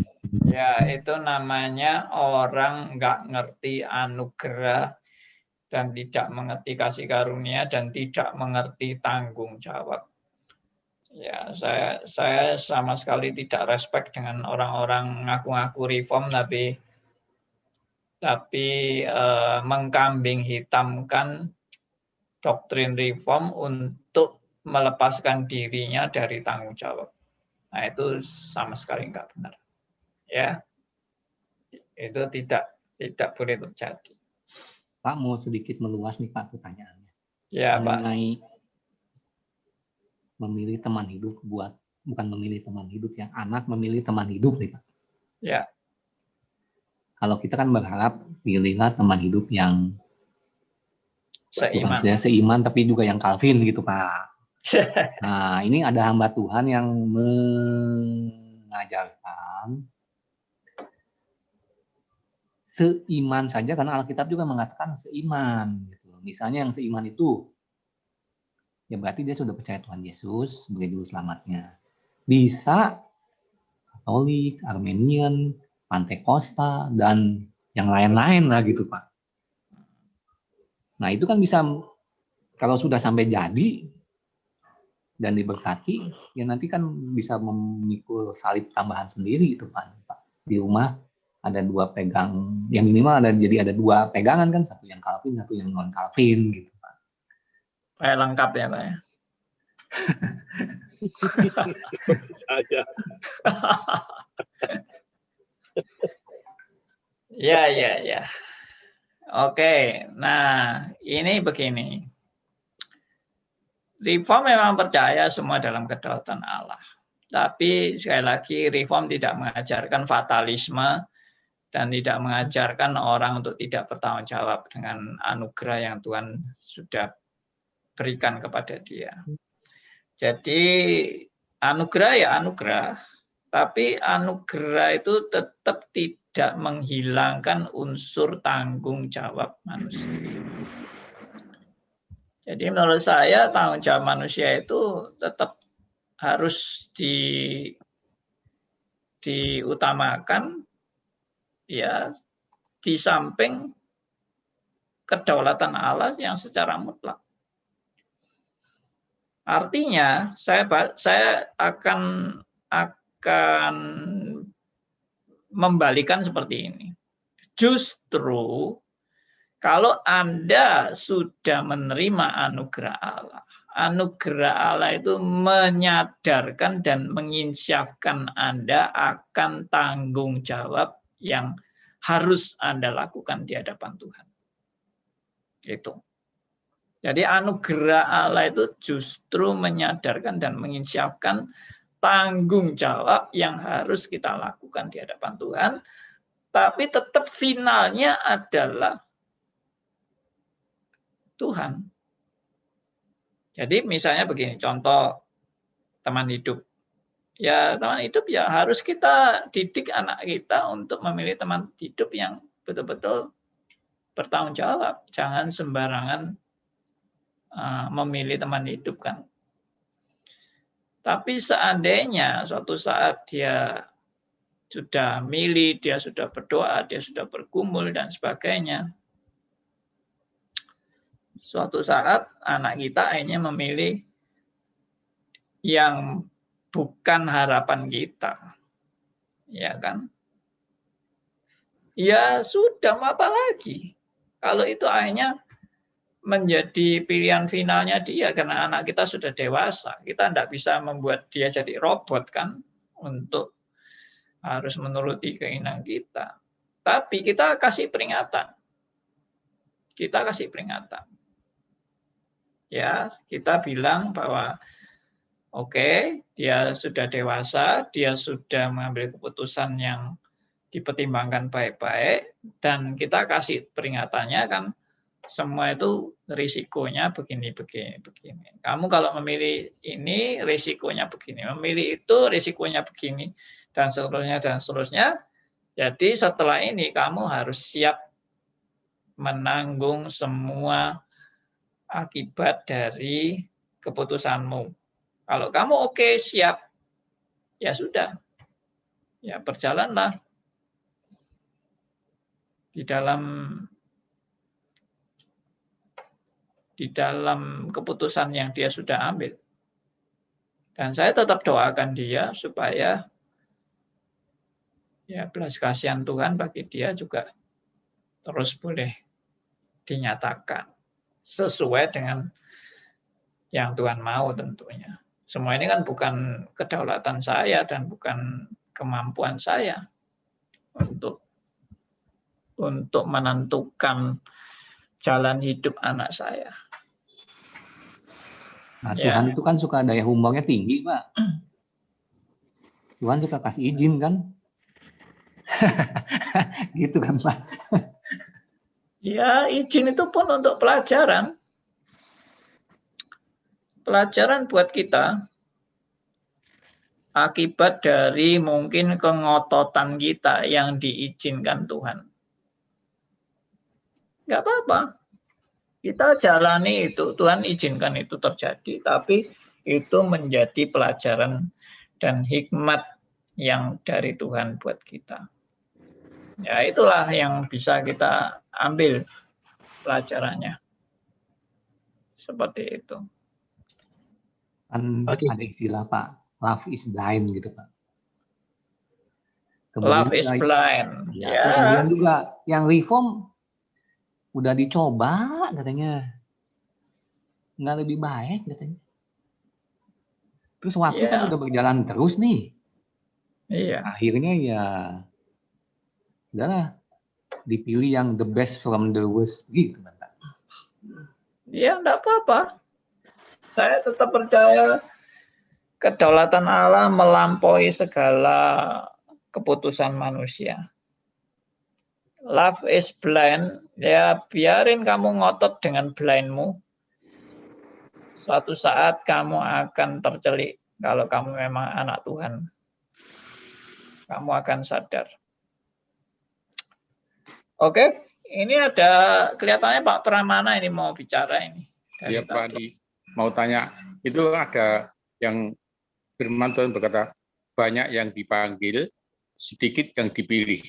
Ya, itu namanya orang nggak ngerti anugerah dan tidak mengerti kasih karunia dan tidak mengerti tanggung jawab. Ya, saya sama sekali tidak respect dengan orang-orang ngaku-ngaku reform tapi mengkambing hitamkan doktrin reform untuk melepaskan dirinya dari tanggung jawab. Nah, itu sama sekali enggak benar. Ya. Itu tidak boleh terjadi. Pak, mau sedikit meluas nih Pak pertanyaannya. Ya, mengenai memilih teman hidup bukan memilih teman hidup, yang anak memilih teman hidup nih Pak. Ya. Kalau kita kan berharap pilihlah teman hidup yang seiman. Bukan saja seiman tapi juga yang Calvin gitu Pak. Nah, ini ada hamba Tuhan yang mengajarkan seiman saja, karena Alkitab juga mengatakan seiman gitu. Misalnya yang seiman itu ya berarti dia sudah percaya Tuhan Yesus sebagai juru selamatnya. Bisa Katolik, Armenian, Pantekosta, dan yang lain-lain lah gitu Pak. Nah itu kan bisa, kalau sudah sampai jadi dan diberkati, ya nanti kan bisa memikul salib tambahan sendiri gitu Pak. Di rumah ada dua pegang, yang minimal ada dua pegangan kan, satu yang Calvin, satu yang non Calvin gitu Pak. Kayak lengkap ya Pak ya. Ya. Oke, nah ini begini. Reform memang percaya semua dalam kedaulatan Allah. Tapi sekali lagi Reform tidak mengajarkan fatalisme dan tidak mengajarkan orang untuk tidak bertanggung jawab dengan anugerah yang Tuhan sudah berikan kepada dia. Jadi anugerah ya anugerah. Tapi anugerah itu tetap tidak menghilangkan unsur tanggung jawab manusia. Jadi menurut saya tanggung jawab manusia itu tetap harus diutamakan ya, di samping kedaulatan Allah yang secara mutlak. Artinya saya akan membalikan seperti ini. Justru kalau Anda sudah menerima anugerah Allah itu menyadarkan dan menginsyafkan Anda akan tanggung jawab yang harus Anda lakukan di hadapan Tuhan. Itu. Jadi anugerah Allah itu justru menyadarkan dan menginsyafkan tanggung jawab yang harus kita lakukan di hadapan Tuhan, tapi tetap finalnya adalah Tuhan. Jadi misalnya begini, contoh teman hidup. Ya teman hidup ya harus kita didik anak kita untuk memilih teman hidup yang betul-betul bertanggung jawab. Jangan sembarangan memilih teman hidup kan. Tapi seandainya suatu saat dia sudah milih, dia sudah berdoa, dia sudah bergumul dan sebagainya, suatu saat anak kita akhirnya memilih yang bukan harapan kita, ya kan? Ya sudah, apa lagi? Kalau itu akhirnya menjadi pilihan finalnya dia, karena anak kita sudah dewasa. Kita tidak bisa membuat dia jadi robot kan, untuk harus menuruti keinginan kita. Tapi kita kasih peringatan. Kita kasih peringatan. Ya, kita bilang bahwa oke, dia sudah dewasa, dia sudah mengambil keputusan yang dipertimbangkan baik-baik, dan kita kasih peringatannya kan, semua itu risikonya begini. Kamu kalau memilih ini, risikonya begini. Memilih itu, risikonya begini. Dan seterusnya. Jadi setelah ini kamu harus siap menanggung semua akibat dari keputusanmu. Kalau kamu oke, siap, ya sudah. Ya berjalanlah di dalam keputusan yang dia sudah ambil. Dan saya tetap doakan dia supaya ya belas kasihan Tuhan bagi dia juga terus boleh dinyatakan sesuai dengan yang Tuhan mau tentunya. Semua ini kan bukan kedaulatan saya dan bukan kemampuan saya untuk menentukan jalan hidup anak saya. Nah, Tuhan itu kan suka daya humornya tinggi, Pak. Tuhan suka kasih izin kan? Gitu kan, Pak? Ya, izin itu pun untuk pelajaran. Pelajaran buat kita. Akibat dari mungkin kengototan kita yang diizinkan Tuhan. Nggak apa-apa. Kita jalani itu, Tuhan izinkan itu terjadi, tapi itu menjadi pelajaran dan hikmat yang dari Tuhan buat kita. Ya itulah yang bisa kita ambil pelajarannya. Seperti itu. Ada istilah Pak, love is blind gitu Pak. Kemudian love is blind. Ya. Kemudian juga yang reform udah dicoba katanya, nggak lebih baik katanya. Terus waktu kan udah berjalan terus nih. Iya. Akhirnya ya udahlah dipilih yang the best from the worst gitu kan. Ya enggak apa-apa. Saya tetap percaya kedaulatan Allah melampaui segala keputusan manusia. Love is blind, ya biarin kamu ngotot dengan blindmu. Suatu saat kamu akan tercelik kalau kamu memang anak Tuhan. Kamu akan sadar. Oke, ini ada kelihatannya Pak Pramana ini mau bicara ini. Iya Pak Adi, mau tanya, itu ada yang firman Tuhan berkata, banyak yang dipanggil, sedikit yang dipilih.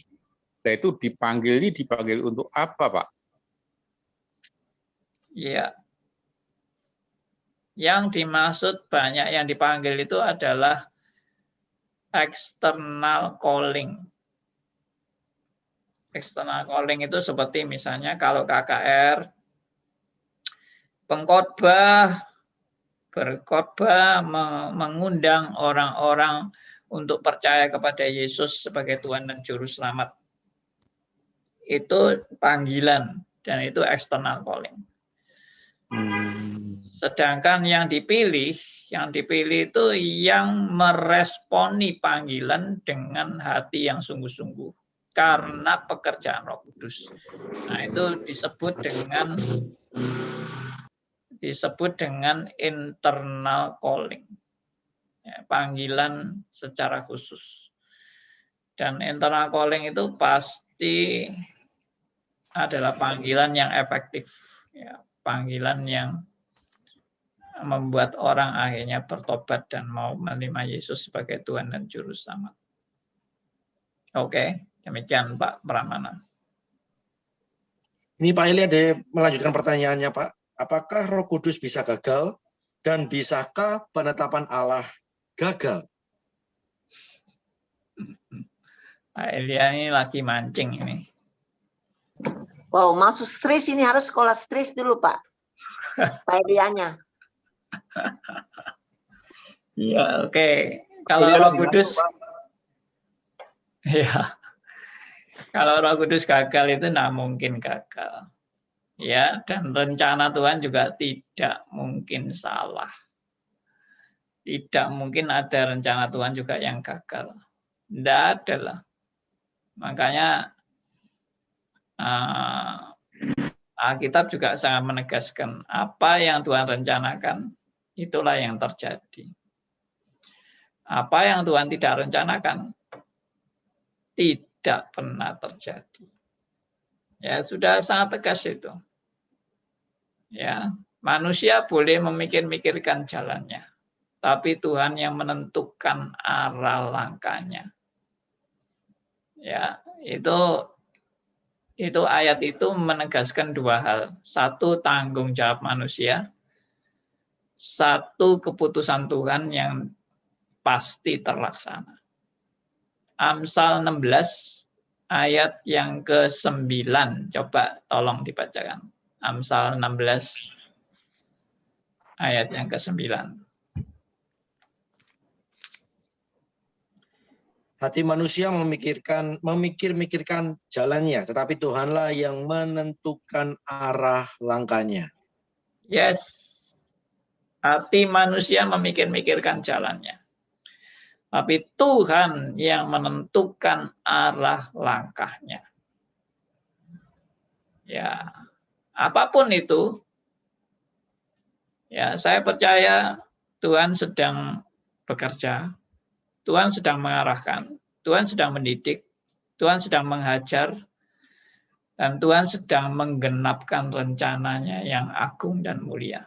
Nah itu dipanggil ini dipanggil untuk apa Pak? Ya. Yang dimaksud banyak yang dipanggil itu adalah external calling. External calling itu seperti misalnya kalau KKR, pengkhotbah, berkhotbah, mengundang orang-orang untuk percaya kepada Yesus sebagai Tuhan dan Juru Selamat. Itu panggilan dan itu external calling. Sedangkan yang dipilih itu yang meresponi panggilan dengan hati yang sungguh-sungguh karena pekerjaan Roh Kudus. Nah, itu disebut dengan internal calling, ya, panggilan secara khusus. Dan internal calling itu pasti adalah panggilan yang efektif, ya, panggilan yang membuat orang akhirnya bertobat dan mau menerima Yesus sebagai Tuhan dan Juru Selamat. Oke, demikian Pak Pramana. Ini Pak Eli ada melanjutkan pertanyaannya, Pak. Apakah Roh Kudus bisa gagal dan bisakah penetapan Allah gagal? Pak Elia ini lagi mancing ini. Wow, masuk stres ini harus sekolah stres dulu, Pak. Pak Elianya. Ya, oke. Kalau Roh Kudus, ya, kalau Roh Kudus gagal itu tidak mungkin gagal. Ya, dan rencana Tuhan juga tidak mungkin salah. Tidak mungkin ada rencana Tuhan juga yang gagal. Tidak ada lah. Makanya Alkitab juga sangat menegaskan apa yang Tuhan rencanakan, itulah yang terjadi. Apa yang Tuhan tidak rencanakan, tidak pernah terjadi. Ya, sudah sangat tegas itu. Ya, manusia boleh memikir-mikirkan jalannya, tapi Tuhan yang menentukan arah langkahnya. Ya, itu ayat itu menegaskan dua hal. Satu, tanggung jawab manusia. Satu, keputusan Tuhan yang pasti terlaksana. Amsal 16 ayat yang ke-9. Coba tolong dibacakan. Amsal 16 ayat yang ke-9. Hati manusia memikir-mikirkan jalannya, tetapi Tuhanlah yang menentukan arah langkahnya. Yes. Hati manusia memikir-mikirkan jalannya. Tapi Tuhan yang menentukan arah langkahnya. Ya, apapun itu, ya saya percaya Tuhan sedang bekerja, Tuhan sedang mengarahkan, Tuhan sedang mendidik, Tuhan sedang menghajar, dan Tuhan sedang menggenapkan rencananya yang agung dan mulia.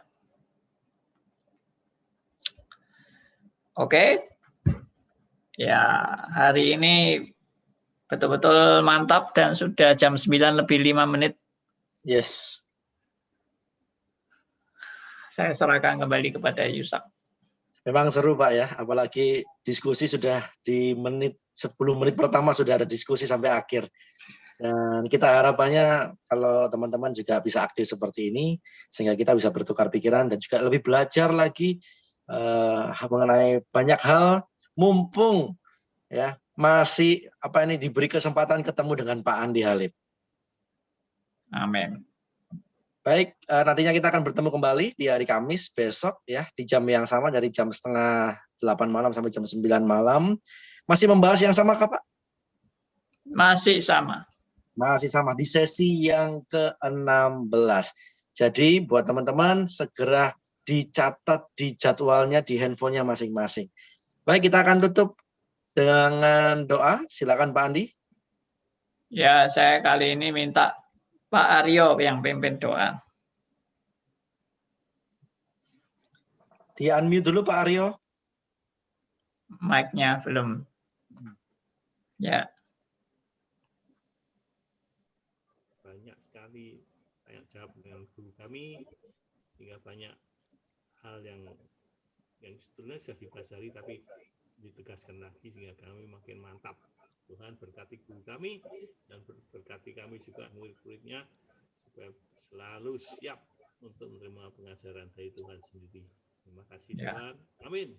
Oke? Ya, hari ini betul-betul mantap dan sudah jam 9:05. Yes. Saya serahkan kembali kepada Yusak. Memang seru Pak ya, apalagi diskusi sudah di 10 menit pertama sudah ada diskusi sampai akhir. Dan kita harapannya kalau teman-teman juga bisa aktif seperti ini, sehingga kita bisa bertukar pikiran dan juga lebih belajar lagi mengenai banyak hal, mumpung ya masih diberi kesempatan ketemu dengan Pak Andi Halim. Amin. Baik, nantinya kita akan bertemu kembali di hari Kamis besok ya, di jam yang sama dari jam 7:30 malam sampai jam 9 malam. Masih membahas yang sama Kak, Pak? Masih sama. Masih sama di sesi yang ke-16. Jadi buat teman-teman segera dicatat di jadwalnya di handphonenya masing-masing. Baik, kita akan tutup dengan doa. Silakan Pak Andi. Ya, saya kali ini minta Pak Aryo yang pimpin doa. Di-unmute dulu Pak Aryo. Mic-nya belum. Ya. Banyak sekali tanya jawab dengan guru kami, sehingga banyak hal yang sebetulnya sudah dipelajari tapi ditegaskan lagi sehingga kami makin mantap. Tuhan berkati guru kami dan berkati kami juga murid-muridnya supaya selalu siap untuk menerima pengajaran dari Tuhan sendiri. Terima kasih Tuhan. Amin.